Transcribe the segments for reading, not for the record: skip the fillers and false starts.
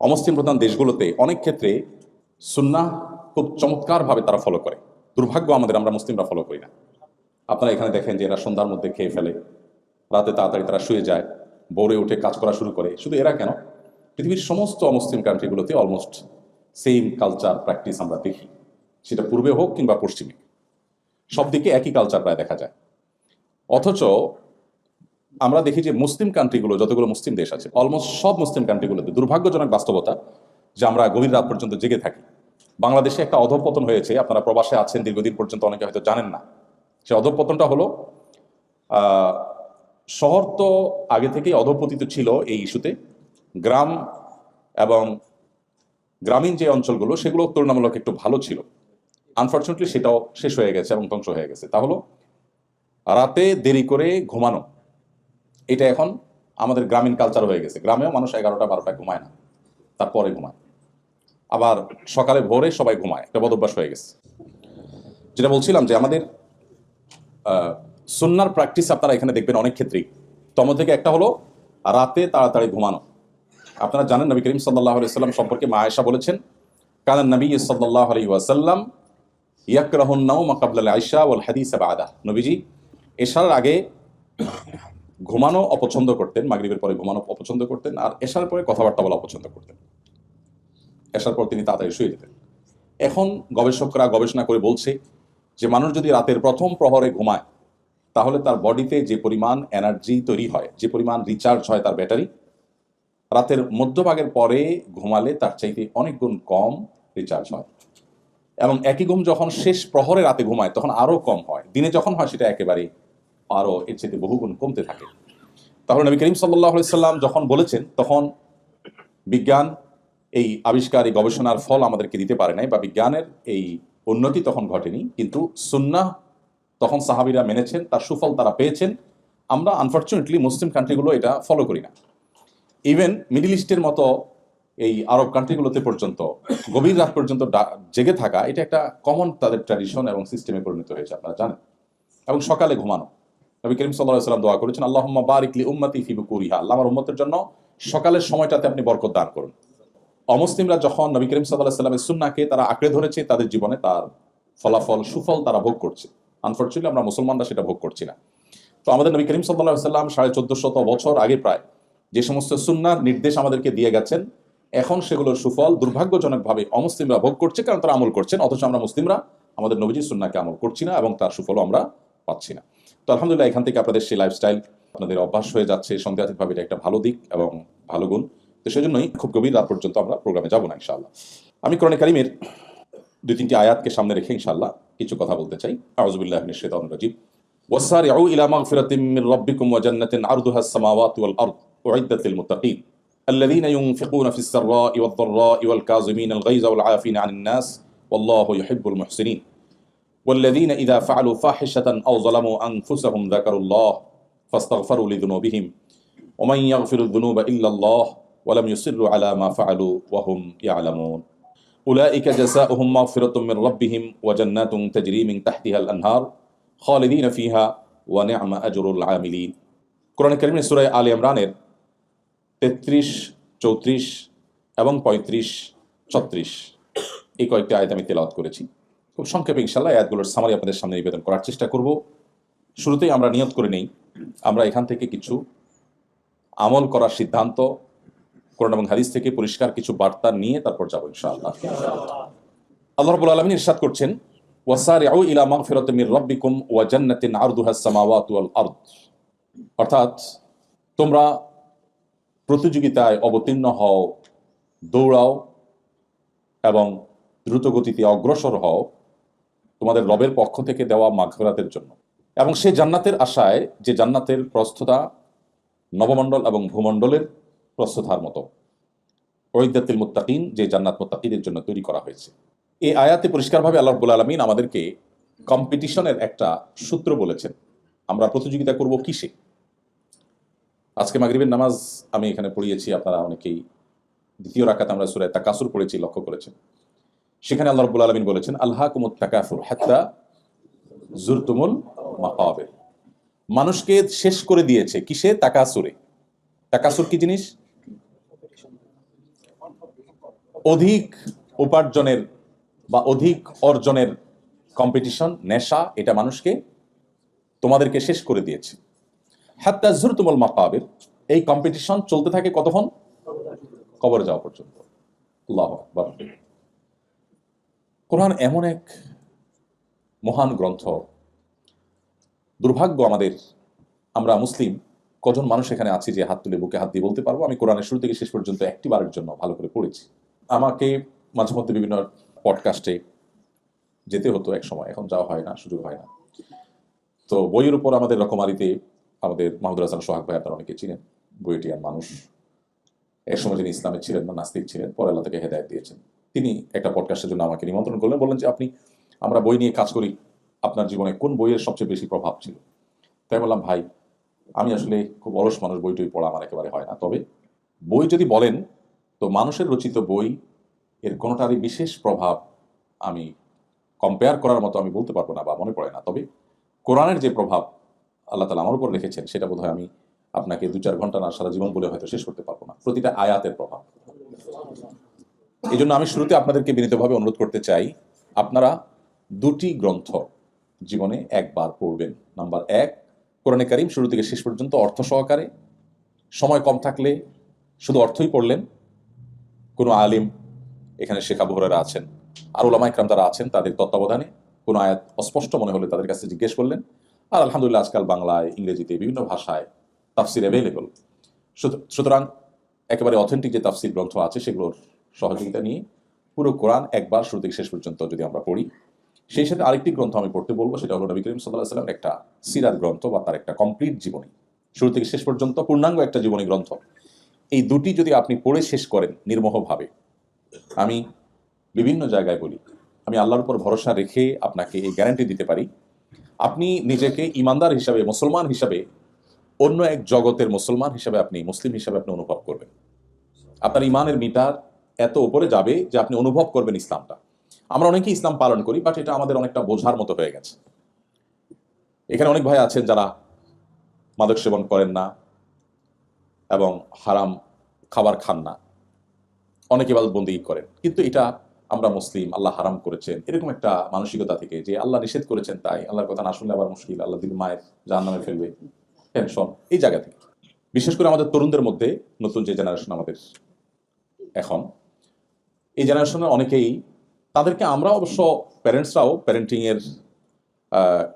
অমুসলিম প্রধান দেশগুলোতে অনেক ক্ষেত্রে সুন্নাহ খুব চমৎকারভাবে তারা ফলো করে। দুর্ভাগ্য আমাদের, আমরা মুসলিমরা ফলো করি না। আপনারা এখানে দেখেন যে এরা সন্ধ্যার মধ্যে খেয়ে ফেলে, রাতে তাড়াতাড়ি তারা শুয়ে যায়, ভোরে উঠে কাজ করা শুরু করে। শুধু এরা কেন, পৃথিবীর সমস্ত অমুসলিম কান্ট্রিগুলোতে অলমোস্ট সেম কালচার প্র্যাকটিস আমরা দেখি, সেটা পূর্বে হোক কিংবা পশ্চিমে, সব দিকে একই কালচার প্রায় দেখা যায়। অথচ আমরা দেখি যে মুসলিম কান্ট্রিগুলো, যতগুলো মুসলিম দেশ আছে, অলমোস্ট সব মুসলিম কান্ট্রিগুলোতে দুর্ভাগ্যজনক বাস্তবতা যে আমরা গভীর রাত পর্যন্ত জেগে থাকি। বাংলাদেশে একটা অধঃপতন হয়েছে, আপনারা প্রবাসে আছেন দীর্ঘদিন পর্যন্ত, অনেকে হয়তো জানেন না। সে অধঃপতনটা হলো, শহর তো আগে থেকেই অধঃপতিত ছিল এই ইস্যুতে, গ্রাম এবং গ্রামীণ যে অঞ্চলগুলো সেগুলো তুলনামূলক একটু ভালো ছিল। আনফর্চুনেটলি সেটাও শেষ হয়ে গেছে এবং ধ্বংস হয়ে গেছে। তা হলো রাতে দেরি করে ঘুমানো, এটা এখন আমাদের গ্রামীণ কালচার হয়ে গেছে। গ্রামেও মানুষ 11টা 12টায় ঘুমায় না, তারপরে ঘুমায়। আবার সকালে ভোরে সবাই ঘুমায়, একটা বদভ্যাস হয়ে গেছে। যেটা বলছিলাম যে আমাদের সুন্নার প্র্যাকটিস আপনারা এখানে দেখবেন অনেক ক্ষেত্রেই। তম থেকে একটা হলো রাতে তাড়াতাড়ি ঘুমানো। আপনারা জানেন নবী করিম সাল্লাল্লাহু আলাইহি ওয়াসাল্লাম সম্পর্কে মা আয়েশা বলেছেন, কানান নবী সাল্লাল্লাহু আলাইহি ওয়াসাল্লাম ইয়াকরাহুন নাওমা ক্বাবলা আল ইশা ওয়াল হাদিস বা'দা। নবীজি এশার আগে ঘুমানো অপছন্দ করতেন, মাগরিবের পরে ঘুমানো অপছন্দ করতেন, আর এশার পরে কথাবার্তা বলা অপছন্দ করতেন। এশার পর তিনি তাড়াতাড়ি শুয়ে যেতেন। এখন গবেষকরা গবেষণা করে বলছে যে মানুষ যদি রাতের প্রথম প্রহরে ঘুমায়, তাহলে তার বডিতে যে পরিমাণ এনার্জি তৈরি হয়, যে পরিমাণ রিচার্জ হয় তার ব্যাটারি, রাতের মধ্যভাগের পরে ঘুমালে তার চাইতে অনেক গুণ কম রিচার্জ হয়। এবং একই ঘুম যখন শেষ প্রহরে রাতে ঘুমায় তখন আরও কম হয়। দিনে যখন হয় সেটা একেবারে আরও এর চাইতে বহুগুণ কমতে থাকে। তাহলে নবী করিম সাল্লাল্লাহু আলাইহি সাল্লাম যখন বলেছেন, তখন বিজ্ঞান এই আবিষ্কার, এই গবেষণার ফল আমাদেরকে দিতে পারে নাই, বা বিজ্ঞানের এই উন্নতি তখন ঘটেনি, কিন্তু সুন্নাহ তখন সাহাবীরা মেনেছেন, তার সুফল তারা পেয়েছেন। আমরা আনফর্চুনেটলি মুসলিম কান্ট্রিগুলো এটা ফলো করি না। ইভেন মিডল ইস্টের মতো এই আরব কান্ট্রিগুলোতে পর্যন্ত গভীর রাত পর্যন্ত জেগে থাকা, এটা একটা কমন তাদের ট্র্যাডিশন এবং সিস্টেমে পরিণত হয়েছে, আপনারা জানেন। এবং সকালে ঘুমানো, নবী করিম সাল্লাল্লাহু আলাইহি ওয়াসাল্লাম দোয়া করেছেন, আল্লাহুম্মা বারিক লি উম্মতি ফি বুকুরিহা, আল্লাহ আমার উম্মতের জন্য সকালের সময়টাতে আপনি বরকত দান করুন। অমুসলিমরা যখন নবী করিম সাল্লাল্লাহু আলাইহি ওয়াসাল্লামের সুন্নাহকে তারা আঁকড়ে ধরেছে, তাদের জীবনে তার ফলাফল, সুফল তারা ভোগ করছে। আনফর্চুনেটলি আমরা মুসলমানরা সেটা ভোগ করছি না। তো আমাদের নবী করিম সাল্লাল্লাহু আলাইহি ওয়াসাল্লাম 1450 বছর আগে প্রায় যে সমস্ত সুন্নাহর নির্দেশ আমাদেরকে দিয়ে গেছেন, এখন সেগুলোর সুফল দুর্ভাগ্যজনকভাবে অমুসলিমরা ভোগ করছে, কারণ তারা আমল করছেন। অথচ আমরা মুসলিমরা আমাদের নবীজির সুন্নাহকে আমল করছি না এবং তার সুফলও আমরা পাচ্ছি না। তো আলহামদুলিল্লাহ, এখান থেকে আপনাদের সেই লাইফস্টাইল আপনাদের অভ্যাস হয়ে যাচ্ছে সন্দেহাতীতভাবে, এটা একটা ভালো দিক এবং ভালো গুণ। তো সেজন্যই খুব গভীর রাত পর্যন্ত আমরা প্রোগ্রামে যাব না ইনশাআল্লাহ। আমি কোরআনে কারিমের 2-3টি আয়াতকে সামনে রেখে ইনশাআল্লাহ কিছু কথা বলতে চাই। আউযু বিল্লাহি মিনাশ শাইতানির রাজীম। ওয়াসারিউ ইলা মাগফিরাতিম মির রাব্বিকুম ওয়া জান্নাতিন আরদুহা আস-সামাওয়াতু ওয়াল আরদ উইদ্দাত লিল মুত্তাকিন আল্লাযীনা ইউনফিকুনা ফিস সাররা'i ওয়াদ দাররা'i ওয়াল কাযিমিনা আল গায়যা ওয়াল 'আফিনা 'আনিন নাস ওয়াল্লাহু ইউহিব্বুল মুহসিনিন والذين إذا فعلوا فاحشة أو ظلموا أنفسهم ذكروا الله فاستغفروا لذنوبهم ومن يغفر الذنوب إلا الله ولم يصروا على ما فعلوا وهم يعلمون أولئك جزاؤهم مغفرة من ربهم وجنات تجري من تحتها الأنهار خالدين فيها ونعم أجر العاملين। কোরআন কারীমের সূরা আলে ইমরানের 33, 34 এবং 35, 36 এই কয়েকটি আয়াত আমি তেলাওয়াত করেছি। খুব সংক্ষেপে ইনশাআল্লাহ আয়াতগুলোর সামারি আপনাদের সামনে নিবেদন করার চেষ্টা করব। শুরুতেই আমরা নিয়ত করে নেই, আমরা এখান থেকে কিছু আমল করার সিদ্ধান্ত, কোরআন এবং হাদিস থেকে পরিষ্কার কিছু বার্তা নিয়ে তারপর যাব ইনশাআল্লাহ। আল্লাহ রাব্বুল আলামিন ইরশাদ করছেন, ওয়াসারিউ ইলা মাগফিরাতিম মির রাব্বিকুম ওয়া জান্নাতিন আরদুহা আস-সামাওয়াতু ওয়াল আরদ, অর্থাৎ তোমরা প্রতিযোগিতায় অবতীর্ণ হও, দৌড়াও এবং দ্রুত গতিতে অগ্রসর হও তোমাদের রবের পক্ষ থেকে দেওয়া মাগফিরাতের জন্য, এবং সে জান্নাতের আশায় যে জান্নাতের প্রস্থতা নবমণ্ডল এবং ভূমণ্ডলের প্রস্থতার মতো, উইদ্দাতিল মুত্তাকিন, যে জান্নাত মুত্তাকিদের জন্য তৈরি করা হয়েছে। এই আয়াতে পরিষ্কারভাবে আল্লাহ রাব্বুল আলামিন আমাদেরকে কম্পিটিশনের একটা সূত্র বলেছেন। আমরা প্রতিযোগিতা করব কিসে? আজকে মাগরিবের নামাজ আমি এখানে পড়িয়েছি, আপনারা অনেকেই দ্বিতীয় রাকাতে আমরা সূরা তাকাসুর পড়েছি, লক্ষ্য করেছেন। সেখানে আল্লাহ রাব্বুল আলামিন বলেছেন, আলহাকুমুত তাকাসুর হাত্তা যুরতুমুল মাকাবির। মানুষকে শেষ করে দিয়েছে কিসে? তাকাসুরে। তাকাসুর কি জিনিস? অধিক উপার্জনের বা অধিক অর্জনের কম্পিটিশন, নেশা, এটা মানুষকে তোমাদেরকে শেষ করে দিয়েছে। হাত্তা যুরতুমুল মাকাবির, এই কম্পিটিশন চলতে থাকে কতক্ষণ? কবরে যাওয়া পর্যন্ত। আল্লাহু আকবার। কোরআন এমন এক মহান গ্রন্থ, দুর্ভাগ্য আমাদের, আমরা মুসলিম কজন মানুষ এখানে আছি যে হাত তুলে বুকে হাত দিয়ে বলতে পারবো আমি কোরআনের শুরু থেকে শেষ পর্যন্ত একটি বারের জন্য ভালো করে পড়েছি। আমাকে মাঝে মধ্যে বিভিন্ন পডকাস্টে যেতে হতো এক সময়, এখন যাওয়া হয় না, সুযোগ হয় না। তো বইয়ের উপর আমাদের রকমারিতে আমাদের মাহমুদুল হাসান সোহাগ ভাই, আপনারা অনেকে চিনেন, বইটিয়ান মানুষ, এক সময় যিনি ইসলামে ছিলেন না, নাস্তিক ছিলেন, পরে আল্লাহ তাকে হেদায়েত দিয়েছেন। তিনি একটা পডকাস্টের জন্য আমাকে নিমন্ত্রণ করলেন, বললেন যে আপনি, আমরা বই নিয়ে কাজ করি, আপনার জীবনে কোন বইয়ের সবচেয়ে বেশি প্রভাব ছিল? তাই বললাম, ভাই আমি আসলে খুব অলস মানুষ, বই টই পড়া আমার একেবারে হয় না, তবে বই যদি বলেন তো মানুষের রচিত বই এর কোনোটারই বিশেষ প্রভাব আমি কম্পেয়ার করার মতো আমি বলতে পারবো না বা মনে পড়ে না। তবে কোরআনের যে প্রভাব আল্লাহ তাআলা আমার উপর রেখেছেন সেটা বোধহয় আমি আপনাকে 2-4 ঘন্টা না সারা জীবন বলে হয়তো শেষ করতে পারবো না, প্রতিটা আয়াতের প্রভাব। এই জন্য আমি শুরুতে আপনাদেরকে বিনীতভাবে অনুরোধ করতে চাই, আপনারা দুটি গ্রন্থ জীবনে একবার পড়বেন। নাম্বার 1, কোরআনে কারীম শুরু থেকে শেষ পর্যন্ত অর্থ সহকারে, সময় কম থাকলে শুধু অর্থই পড়লেন। কোনো আলিম, এখানে শেখ আবু হুরায়রা আছেন, আর উলামা ইকরাম যারা আছেন তাদের তত্ত্বাবধানে কোনো আয়াত অস্পষ্ট মনে হলে তাদের কাছে জিজ্ঞেস করলেন। আর আলহামদুলিল্লাহ আজকাল বাংলায়, ইংরেজিতে, বিভিন্ন ভাষায় তাফসির অ্যাভেলেবল। সুতরাং একেবারে অথেন্টিক যে তাফসির গ্রন্থ আছে সেগুলোর সহযোগিতা নিয়ে পুরো কোরআন একবার শুরু থেকে শেষ পর্যন্ত যদি আমরা পড়ি। সেই সাথে আরেকটি গ্রন্থ আমি পড়তে বলবো, সেটা হলো নবী করিম সাল্লাল্লাহু আলাইহি ওয়াসাল্লামের একটা সিরাত গ্রন্থ বা তার একটা কমপ্লিট জীবনী, শুরু থেকে শেষ পর্যন্ত পূর্ণাঙ্গ একটা জীবনী গ্রন্থ। এই দুটি যদি আপনি পড়ে শেষ করেন নির্মোহভাবে, আমি বিভিন্ন জায়গায় বলি, আমি আল্লাহর উপর ভরসা রেখে আপনাকে এই গ্যারান্টি দিতে পারি, আপনি নিজেকে ইমানদার হিসাবে, মুসলমান হিসাবে, অন্য এক জগতের মুসলমান হিসাবে, আপনি মুসলিম হিসাবে আপনি অনুভব করবেন। আপনার ইমানের মিটার এত উপরে যাবে যে আপনি অনুভব করবেন ইসলামটা। আমরা অনেকেই ইসলাম পালন করি, বাট এটা আমাদের অনেকটা বোঝার মতো হয়ে গেছে। এখানে অনেক ভাই আছেন যারা মাদক সেবন করেন না এবং হারাম খাবার খান না, অনেকে ইবাদতবন্দি করেন, কিন্তু এটা আমরা মুসলিম, আল্লাহ হারাম করেছেন, এরকম একটা মানসিকতা থেকে, যে আল্লাহ নিষেধ করেছেন তাই আল্লাহর কথা না শুনলে আবার মুশকিল, আল্লাহ দিল মায়ের জাহান্নামে ফেলবে, টেনশন, এই জায়গা থেকে। বিশেষ করে আমাদের তরুণদের মধ্যে, নতুন যে জেনারেশন আমাদের এখন, এই জেনারেশনের অনেকেই, তাদেরকে আমরা অবশ্য প্যারেন্টসরাও প্যারেন্টিং এর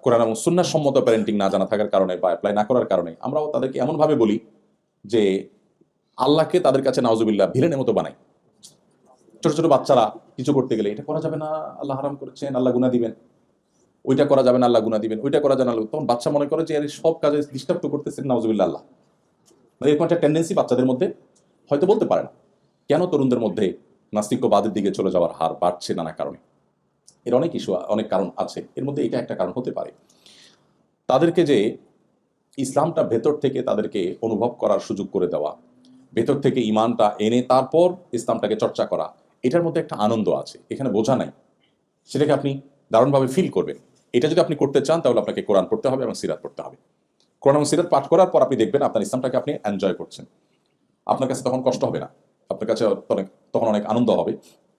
কোরআন এবং সুন্নাহ সম্মত প্যারেন্টিং না জানা থাকার কারণে বা অ্যাপ্লাই না করার কারণে আমরাও তাদেরকে এমনভাবে বলি যে আল্লাহকে তাদের কাছে নাউজুবিল্লাহ ভিলেনের মতো বানাই। ছোট ছোট বাচ্চারা কিছু করতে গেলে, এটা করা যাবে না, আল্লাহ হারাম করেছেন, আল্লাহ গুনাহ দিবেন, ওইটা করা যাবে না, আল্লাহ গুনাহ দিবেন, ওইটা করা যাবে না, তখন বাচ্চা মনে করে যে সব কাজে ডিস্টার্ব তো করতেছেন, নাউজুবিল্লাহ আল্লাহ। এরকম একটা টেন্ডেন্সি বাচ্চাদের মধ্যে, হয়তো বলতে পারে না কেন তরুণদের মধ্যে নাস্তিক্যবাদের দিকে চলে যাওয়ার হার বাড়ছে নানা কারণে। এর অনেক ইস্যু, অনেক কারণ আছে, এর মধ্যে এটা একটা কারণ হতে পারে। তাদেরকে যে ইসলামটা ভেতর থেকে তাদেরকে অনুভব করার সুযোগ করে দেওয়া, ভেতর থেকে ইমানটা এনে তারপর ইসলামটাকে চর্চা করা, এটার মধ্যে একটা আনন্দ আছে, এখানে বোঝা নাই, সেটাকে আপনি দারুণভাবে ফিল করবেন। এটা যদি আপনি করতে চান তাহলে আপনাকে কোরআন পড়তে হবে এবং সিরাত পড়তে হবে। কোরআন এবং সিরাত পাঠ করার পর আপনি দেখবেন আপনার ইসলামটাকে আপনি এনজয় করছেন। আপনার কাছে তখন কষ্ট হবে না, আপনার কাছে তখন অনেক আনন্দ হবে,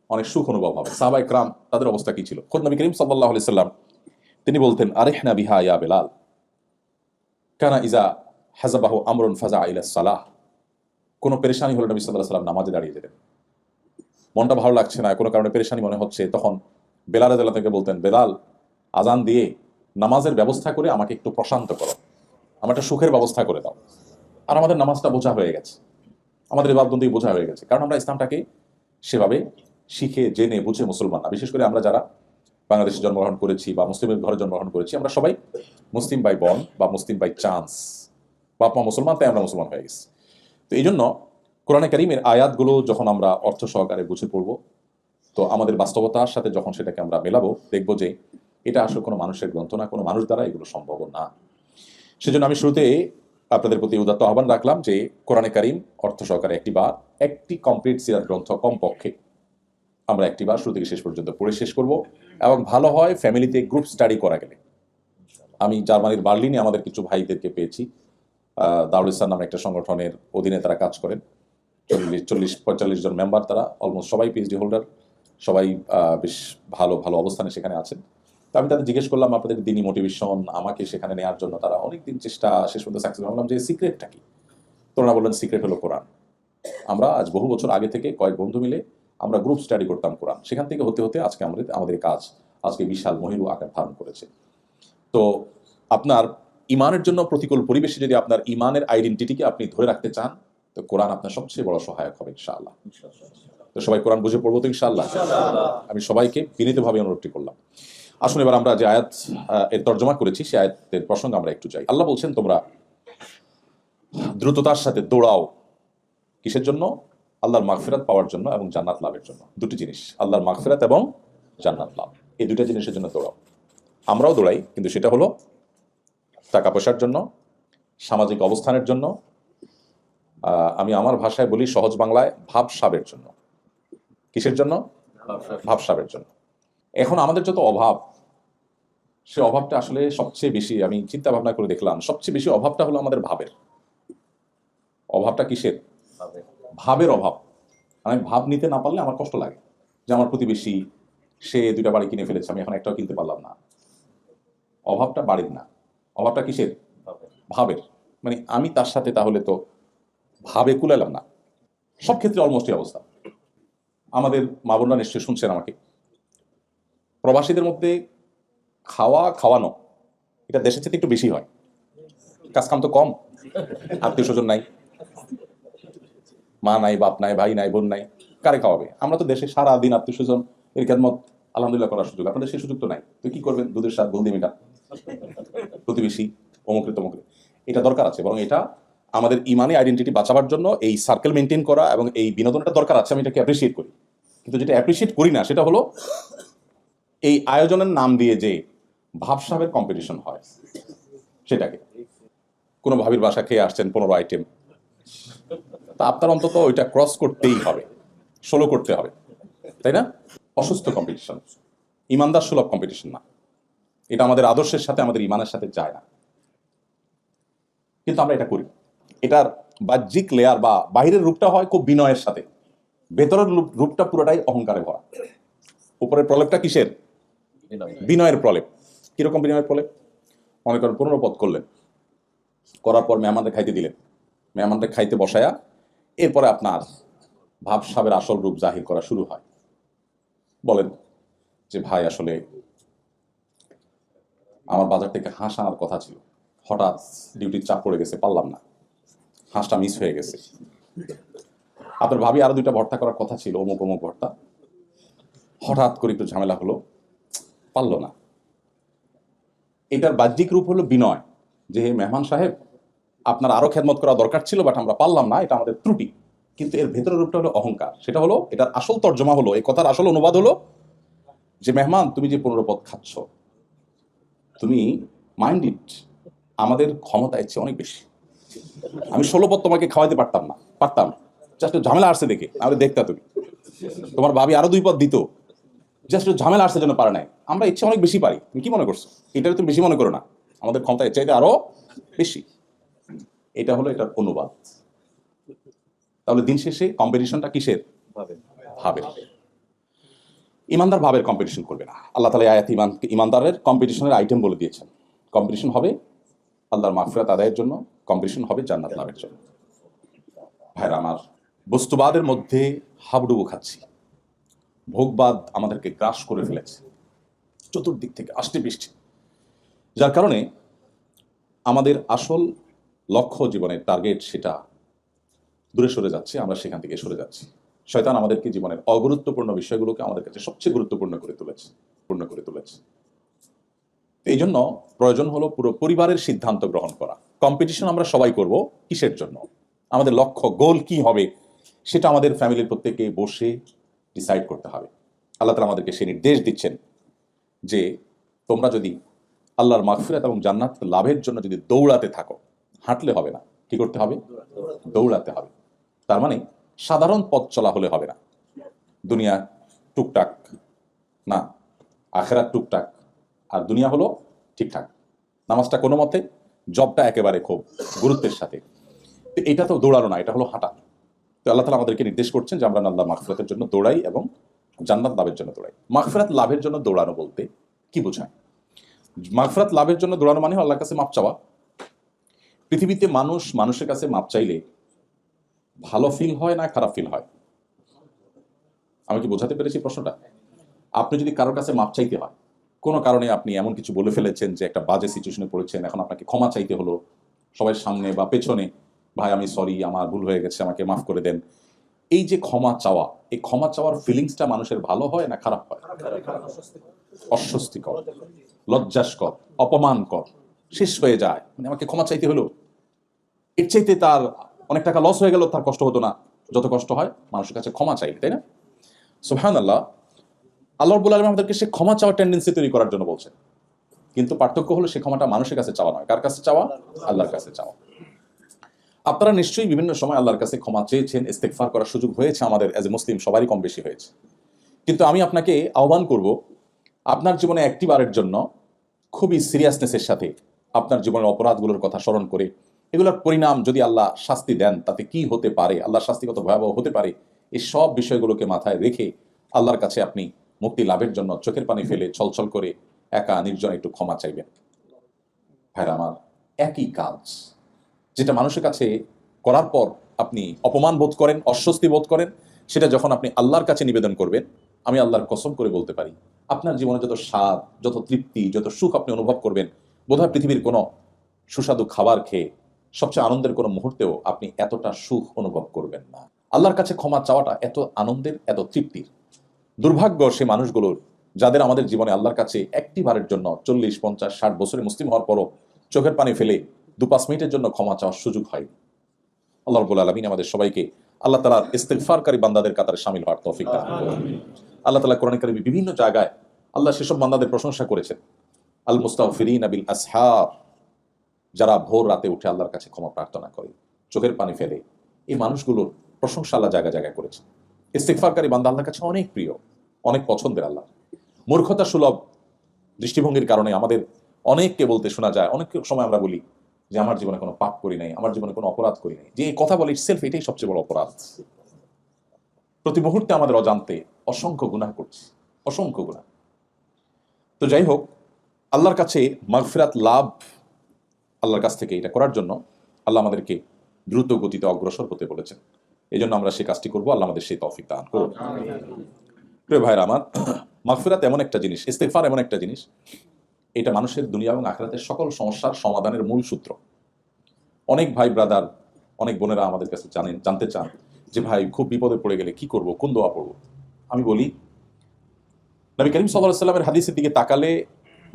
অনেক সুখ অনুভব হবে। সাহাবায়ে কেরাম তাদের অবস্থা কি ছিল? খোদ নবী করিম সাল্লাল্লাহু আলাইহি সাল্লাম তিনি বলতেন, আরিহনা বিহা ইয়া বেলাল, কানা ইজা হাজাবাহু আমরুন ফাজা ইলা সালাহ। কোনো পেরেশানি হলে নবী সাল্লাল্লাহু আলাইহি সাল্লাম নামাজে দাঁড়িয়ে যেতেন। মনটা ভালো লাগছে না, কোনো কারণে পেরেশানি মনে হচ্ছে, তখন বেলাল রাদিয়াল্লাহু থেকে বলতেন, বেলাল আজান দিয়ে নামাজের ব্যবস্থা করে আমাকে একটু প্রশান্ত করো, আমার একটা সুখের ব্যবস্থা করে দাও। আর আমাদের নামাজটা বোঝা হয়ে গেছে, আমাদের ইবাদতবন্দি বোঝা হয়ে গেছে, কারণ আমরা ইসলামটাকে সেভাবে শিখে জেনে বুঝে মুসলমান না। বিশেষ করে আমরা যারা বাংলাদেশে জন্মগ্রহণ করেছি বা মুসলিমের ঘরে জন্মগ্রহণ করেছি, আমরা সবাই মুসলিম বাই বর্ন বা মুসলিম বাই চান্স, বাপ মা মুসলমান তাই আমরা মুসলমান হয়ে গেছি। তো এই জন্য কোরআনে কারীমের আয়াতগুলো যখন আমরা অর্থ সহকারে বুঝে পড়ব, তো আমাদের বাস্তবতার সাথে যখন সেটাকে আমরা মেলাবো, দেখবো যে এটা আসলে কোনো মানুষের গ্রন্থ না, কোনো মানুষ দ্বারা এগুলো সম্ভব না। সেজন্য আমি শুরুতে আপনাদের প্রতি উদাত্ত আহ্বান রাখলাম যে কোরআনে কারীম অর্থ সহকারে একটি কমপ্লিট সিরাত গ্রন্থ কমপক্ষে আমরা একটিবার শুরু থেকে শেষ পর্যন্ত পড়ে শেষ করব। এবং ভালো হয় ফ্যামিলিতে গ্রুপ স্টাডি করা গেলে। আমি জার্মানির বার্লিনে আমাদের কিছু ভাইদেরকে পেয়েছি, দারুল ইসলাম নামে একটা সংগঠনের অধীনে তারা কাজ করেন। 40-45 জন মেম্বার, তারা অলমোস্ট সবাই পিএইচডি হোল্ডার, সবাই বেশ ভালো ভালো অবস্থানে সেখানে আছেন। তো আমি তাদের জিজ্ঞেস করলাম আপনাদের দিনই মোটিভেশন, আমাকে সেখানে নেওয়ার জন্য তারা অনেকদিন চেষ্টা, শেষ পর্যন্ত সাকসেস। বললাম যে সিক্রেটটা কি? তো ওনারা বললেন সিক্রেট হলো কোরআন। আমরা আজ বহু বছর আগে থেকে কয়েক বন্ধু মিলে আমরা গ্রুপ স্টাডি করতাম কোরআন, সেখান থেকে হতে হতে আজকে আমাদের কাজ আজকে বিশাল মহিরু আকার ধারণ করেছে। তো আপনার ইমানের জন্য প্রতিকূল পরিবেশে যদি আপনার ইমানের আইডেন্টিটিকে আপনি ধরে রাখতে চান, তো কোরআন আপনার সবচেয়ে বড় সহায়ক হবে ইনশাআল্লাহ। তো সবাই কোরআন বুঝে পড়বো তো ইনশাআল্লাহ। আমি সবাইকে বিনীতভাবে অনুরোধটি করলাম। আসুন এবার আমরা যে আয়াত এর তর্জমা করেছি সেই আয়াতের প্রসঙ্গে আমরা একটু যাই। আল্লাহ বলছেন তোমরা দ্রুততার সাথে দৌড়াও, কিসের জন্য? আল্লাহর মাগফিরাত পাওয়ার জন্য এবং জান্নাত লাভের জন্য। দুটি জিনিস, আল্লাহর মাগফিরাত এবং জান্নাত লাভ, এই দুটো জিনিসের জন্য দৌড়াও। আমরাও দৌড়াই, কিন্তু সেটা হলো টাকা পয়সার জন্য, সামাজিক অবস্থানের জন্য, আমি আমার ভাষায় বলি সহজ বাংলায় ভাবসাবের জন্য। কিসের জন্য? ভাবসাবের জন্য। এখন আমাদের যত অভাব, সে অভাবটা আসলে সবচেয়ে বেশি, আমি চিন্তা ভাবনা করে দেখলাম, সবচেয়ে বেশি অভাবটা হলো আমাদের ভাবের। অভাবটা কিসের? ভাবের অভাব। আমি ভাব নিতে না পারলে আমার কষ্ট লাগে, যে আমার প্রতিবেশী সে 2টা বাড়ি কিনে ফেলেছে, আমি এখন একটাও কিনতে পারলাম না। অভাবটা বাড়ির না, অভাবটা কিসের? ভাবের। মানে আমি তার সাথে তাহলে তো ভাবে কুলালাম না। সব ক্ষেত্রে অলমোস্ট এই অবস্থা। আমাদের মা বোনরা নিশ্চয়ই শুনছেন আমাকে, প্রবাসীদের মধ্যে খাওয়ানো এটা দেশের চেয়ে একটু বেশি হয়। কাজকাম তো কম, আত্মীয় স্বজন নাই, মা নাই, বাপ নাই, ভাই নাই, বোন নাই, কারে খাওয়াবে? আমরা তো দেশে সারাদিন আত্মীয় স্বজন এর খেদমত আলহামদুলিল্লাহ করার সুযোগ, আপনাদের সেই সুযোগ তো নাই। তো কি করবেন? দুধের স্বাদ হলদি মিঠা, প্রতিবেশী অমুকরে তমুকরে। এটা দরকার আছে, বরং এটা আমাদের ইমানি আইডেন্টিটি বাঁচাবার জন্য এই সার্কেল মেনটেন করা এবং এই বিনোদনটা দরকার আছে, আমি এটাকে অ্যাপ্রিসিয়েট করি। কিন্তু যেটা অ্যাপ্রিসিয়েট করি না সেটা হলো এই আয়োজনের নাম দিয়ে যে ভাবসাবের কম্পিটিশন হয়, সেটাকে। কোনো ভাবির বাসা খেয়ে আসছেন 15 আইটেম, তা আপনার অন্তত ওইটা ক্রস করতেই হবে, 16 করতে হবে, তাই না? অসুস্থ কম্পিটিশন, ইমানদার সুলভ কম্পিটিশন না। এটা আমাদের আদর্শের সাথে, আমাদের ইমানের সাথে যায় না, কিন্তু আমরা এটা করি। এটার বাহ্যিক লেয়ার বা বাহিরের রূপটা হয় খুব বিনয়ের সাথে, ভেতরের রূপটা পুরোটাই অহংকারে ভরা। উপরের প্রলেপটা কিসের? বিনয়ের প্রলেপ। কিরকম বিনয়ের প্রলেপ? মনে করেন 15 পদ করলেন, করার পর মেহমানদের খাইতে দিলেন, মেহমানদের খাইতে বসায়া এরপরে আপনার ভাবসাবের আসল রূপ জাহির করা শুরু হয়। বলেন যে ভাই আসলে আমার বাজার থেকে হাঁস আনার কথা ছিল, হঠাৎ ডিউটির চাপ পড়ে গেছে, পারলাম না, হাঁসটা মিস হয়ে গেছে। আপনার ভাবি আরো 2টা ভর্তা করার কথা ছিল, অমুক অমুক ভর্তা, হঠাৎ করে একটু ঝামেলা হলো, পারলো না। এটার বাহ্যিক রূপ হলো বিনয়, যে হে মেহমান সাহেব, আপনার আরো খেদমত করা দরকার ছিল, বাট আমরা পারলাম না, এটা আমাদের ত্রুটি। কিন্তু এর ভেতরের রূপটা হলো অহংকার। সেটা হলো, এটার আসল তর্জমা হলো, এই কথার আসল অনুবাদ হলো যে মেহমান তুমি যে 15 পদ খাচ্ছ, তুমি মাইন্ড ইট, আমাদের ক্ষমতা এর চেয়ে অনেক বেশি। আমি 16 পদ তোমাকে খাওয়াইতে পারতাম, জাস্ট ঝামেলা আসছে দেখে, আমি দেখতা তুমি, তোমার ভাবি আরো 2 পদ দিত, জাস্ট ঝামেলা আসছে জন্য পারে নাই। আমরা ইচ্ছে অনেক বেশি পারি, তুমি কি মনে করছো? এটাকে তুমি বেশি মনে করো না, আমাদের ক্ষমতা এর চাইতে আরো বেশি। এটা হলো এটার অনুবাদ। তাহলে দিন শেষে কম্পিটিশনটা কিসের? ভাবের। ইমানদার ভাবের কম্পিটিশন করবে না। আল্লাহ তাআলা আয়াত ইমানদারের কম্পিটিশনের আইটেম বলে দিয়েছেন। কম্পিটিশন হবে আল্লাহর মাগফিরাত আদায়ের জন্য, কম্পিটিশন হবে জান্নাত লাভের জন্য। ভাইরা আমার, বস্তুবাদের মধ্যে হাবুডুবু খাচ্ছি, ভোগবাদ আমাদেরকে গ্রাস করে ফেলেছে চতুর্দিক থেকে আষ্টে পৃষ্ঠে, যার কারণে আমাদের আসল লক্ষ্য, জীবনের টার্গেট, সেটা দূরে সরে যাচ্ছে, আমরা সেখান থেকে সরে যাচ্ছি। শয়তান আমাদেরকে জীবনের অগুরুত্বপূর্ণ বিষয়গুলোকে আমাদের কাছে সবচেয়ে গুরুত্বপূর্ণ করে তুলেছে। এই জন্য প্রয়োজন হলো পুরো পরিবারের সিদ্ধান্ত গ্রহণ করা। কম্পিটিশন আমরা সবাই করব, কিসের জন্য? আমাদের লক্ষ্য, গোল কি হবে, সেটা আমাদের ফ্যামিলির প্রত্যেকে বসে ডিসাইড করতে হবে। আল্লাহ তাআলা আমাদেরকে সেই নির্দেশ দিচ্ছেন যে তোমরা যদি আল্লাহর মাগফিরাত এবং জান্নাত লাভের জন্য যদি দৌড়াতে থাকো, হাঁটলে হবে না, কি করতে হবে? দৌড়াতে হবে। তার মানে সাধারণ পথ চলা হলে হবে না, দুনিয়া টুকটাক না, আখেরাত টুকটাক, আর দুনিয়া হলো ঠিকঠাক। নামাজটা কোনো মতে, জবটা একেবারে খুব গুরুত্বের সাথে। এটা তো দৌড়ানো না, এটা হলো হাঁটা। তো আল্লাহ তাআলা আমাদেরকে নির্দেশ করছেন যে আমরা আল্লাহ মাগফিরাতের জন্য দৌড়াই এবং জান্নাত লাভের জন্য দৌড়াই। মাগফিরাত লাভের জন্য দৌড়ানো বলতে কি বোঝায়? মাগফিরাত লাভের জন্য দৌড়ানো মানে আল্লাহর কাছে মাপ চাওয়া। পৃথিবীতে মানুষ মানুষের কাছে মাপ চাইলে ভালো ফিল হয় না খারাপ ফিল হয়? আমি কি বোঝাতে পেরেছি প্রশ্নটা? আপনি যদি কারোর কাছে মাপ চাইতে হয়, কোনো কারণে আপনি এমন কিছু বলে ফেলেছেন যে একটা বাজে সিচুয়েশনে পড়েছেন, এখন আপনাকে ক্ষমা চাইতে হলো সবার সামনে বা পেছনে, ভাই আমি সরি, আমার ভুল হয়ে গেছে, আমাকে মাফ করে দেন। এই যে ক্ষমা চাওয়া, এই ক্ষমা চাওয়ার ফিলিংসটা মানুষের ভালো হয় না খারাপ হয়? অস্বস্তিকর, লজ্জাস্কর, অপমানকর, শেষ হয়ে যায়। মানে আমাকে ক্ষমা চাইতে হলো, এর চাইতে তার অনেক টাকা লস হয়ে গেল, তার কষ্ট হতো না যত কষ্ট হয় মানুষের কাছে ক্ষমা চাইলে, তাই না? সুবহানাল্লাহ। আল্লাহ রাব্বুল আলামিন আমাদেরকে সে ক্ষমা চাওয়ার টেন্ডেন্সি তৈরি করার জন্য বলছেন, কিন্তু পার্থক্য হলো সে ক্ষমাটা মানুষের কাছে চাওয়া নয়। কার কাছে চাওয়া? আল্লাহর কাছে চাওয়া। আপনারা নিশ্চয়ই বিভিন্ন সময় আল্লাহর কাছে ক্ষমা চেয়েছেন, ইস্তেগফার করার সুযোগ হয়েছে, আমাদের এজ এ মুসলিম সবারই কম বেশি হয়েছে। কিন্তু আমি আপনাকে আহ্বান করব, আপনার জীবনে একটি বারের জন্য খুবই সিরিয়াসনেসের সাথে আপনার জীবনের অপরাধগুলোর কথা স্মরণ করে এগুলোর পরিণাম যদি আল্লাহ শাস্তি দেন তাতে কি হতে পারে, আল্লাহর শাস্তি কত ভয়াবহ হতে পারে, এই সব বিষয়গুলোকে মাথায় রেখে আল্লাহর কাছে আপনি মুক্তি লাভের জন্য চোখের পানি ফেলে ছলছল করে একা নির্জনে একটু ক্ষমা চাইবেন। ভাইরা আমার, একই কাজ যেটা মানুষের কাছে করার পর আপনি অপমান বোধ করেন, অস্বস্তি বোধ করেন, সেটা যখন আপনি আল্লাহর কাছে নিবেদন করবেন, আমি আল্লাহর কসম করে বলতে পারি আপনার জীবনে যত স্বাদ, যত তৃপ্তি, যত সুখ আপনি অনুভব করবেন, বোধহয় পৃথিবীর কোনো সুস্বাদু খাবার খেয়ে সবচেয়ে আনন্দের কোনো মুহূর্তেও আপনি এতটা সুখ অনুভব করবেন না। আল্লাহর কাছে ক্ষমা চাওয়াটা এত আনন্দের, এত তৃপ্তির। দুর্ভাগ্য সে মানুষগুলোর যাদের আমাদের জীবনে আল্লাহর কাছে একটি বারের জন্য 40, 50, 60 বছরে মুসলিম হওয়ার পরও চোখের পানি ফেলে 2-5 মিনিটের জন্য ক্ষমা চাওয়ার সুযোগ হয়। আল্লাহ রাব্বুল আলামিন আমাদের সবাইকে আল্লাহ তাআলার ইস্তিগফারকারী বান্দাদের কাতারে শামিল হওয়ার তৌফিক দান করুন। আল্লাহ তাআলা কোরআন কারীমে বিভিন্ন জায়গায় আল্লাহ সেসব বান্দাদের প্রশংসা করেছেন, আল মুস্তাগফিরিনা বিল আসহার, যারা ভোর রাতে উঠে আল্লাহর কাছে ক্ষমা প্রার্থনা করে, চোখের পানি ফেলে, এই মানুষগুলোর প্রশংসা আল্লাহ জায়গায় জায়গায় করেছেন। ইস্তিগফারকারী বান্দা আল্লাহর কাছে অনেক প্রিয়, অনেক পছন্দের। আল্লাহ মূর্খতা সুলভ দৃষ্টিভঙ্গির কারণে আমাদের অনেককে বলতে শোনা যায়, অনেক সময় আমরা বলি যে আমার জীবনে কোনো পাপ করি নাই, আমার জীবনে কোনো অপরাধ করি নাই। যে এই কথা বলে ইটসেলফ এটাই সবচেয়ে বড় অপরাধ। প্রতি মুহূর্তে আমাদের অজান্তে অসংখ্য গুনাহ করছি, অসংখ্য গুনাহ। তো যাই হোক, আল্লাহর কাছে মাগফিরাত লাভ, আল্লাহর কাছ থেকে এটা করার জন্য আল্লাহ আমাদেরকে দ্রুত গতিতে অগ্রসর হতে বলেছেন। এই জন্য আমরা সেই কাজটি করবো। আল্লাহ আমাদের সেই তৌফিক দান করুন। প্রিয় ভাইরা আমার, মাগফিরাত এমন একটা জিনিস, ইস্তিগফার এমন একটা জিনিস, এটা মানুষের দুনিয়া এবং আখিরাতের সকল সমস্যার সমাধানের মূল সূত্র। অনেক ভাই ব্রাদার, অনেক বোনেরা আমাদের কাছে জানতে চান যে ভাই খুব বিপদে পড়ে গেলে কি করব, কোন দোয়া পড়ব। আমি বলি, নবী করিম সাল্লাল্লাহু আলাইহি ওয়াসাল্লামের হাদিসের দিকে তাকালে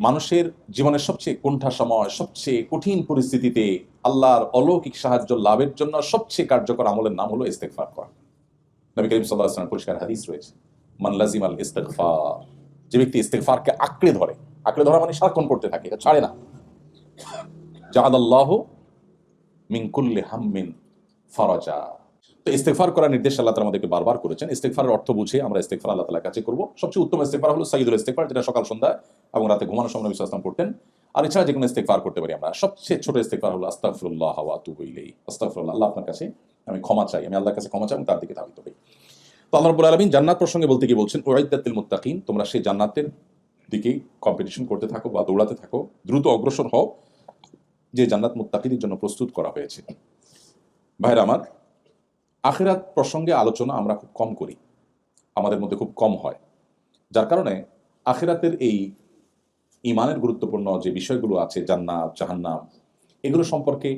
মানুষের জীবনের সবচেয়ে কোণঠা সময়, সবচেয়ে কঠিন পরিস্থিতিতে আল্লাহর অলৌকিক সাহায্য লাভের জন্য সবচেয়ে কার্যকর আমলের নাম হলো ইস্তেগফার করা। নবী করিম সাল্লাল্লাহু আলাইহি ওয়াসাল্লামের পরিষ্কার হাদিস রয়েছে, মান লাজিমাল ইস্তিগফার, যে ব্যক্তি ইস্তিগফারকে আঁকড়ে ধরে, আঁকড়ে ধরা মানে সারাক্ষণ করতে থাকে, এটা ছাড়ে না, জাআলাল্লাহু মিন কুল্লি হাম্মিন ফারাজা। তো ইস্তেগফার করার নির্দেশ আল্লাহ তাআলা আমাদেরকে বারবার করেছেন। ইস্তেগফারের অর্থ বুঝে আমরা ইস্তেগফার আল্লাহ তাআলার কাছে করব। সবচেয়ে উত্তম ইস্তেগফার হলো সাইয়্যিদুল ইস্তেগফার, যেটা সকাল সন্ধ্যা এবং রাতে ঘুমানোর সময় নবী সাল্লাল্লাহু আলাইহি ওয়াসাল্লাম করতেন। আর এছাড়া যে কোনো ইস্তেগফার করতে পারি আমরা। সবচেয়ে ছোট ইস্তেগফার হলো আস্তাগফিরুল্লাহ ওয়া আতুবু ইলাইহি। আস্তাগফিরুল্লাহ, আল্লাহ আপনার কাছে আমি ক্ষমা চাই, আমি আল্লাহর কাছে ক্ষমা চাই এবং তার দিকে ধাবিত হই। তো আল্লাহ রাব্বুল আলামিন জান্নাত প্রসঙ্গে বলতে গিয়ে বলছেন, উইদ্দাত লিল মুত্তাকিন, তোমরা সেই জান্নাতের দিকে কম্পিটিশন করতে থাকো বা দৌড়াতে থাকো, দ্রুত অগ্রসর হও, যে জান্নাত মুত্তাকিদের জন্য প্রস্তুত করা হয়েছে। ভাইরা আমার, আখিরাত প্রসঙ্গে আলোচনা আমরা খুব কম করি, আমাদের মধ্যে খুব কম হয়, যার কারণে আখিরাতের এই ঈমানের গুরুত্বপূর্ণ যে বিষয়গুলো আছে, জান্নাত জাহান্নাম, এগুলো সম্পর্কে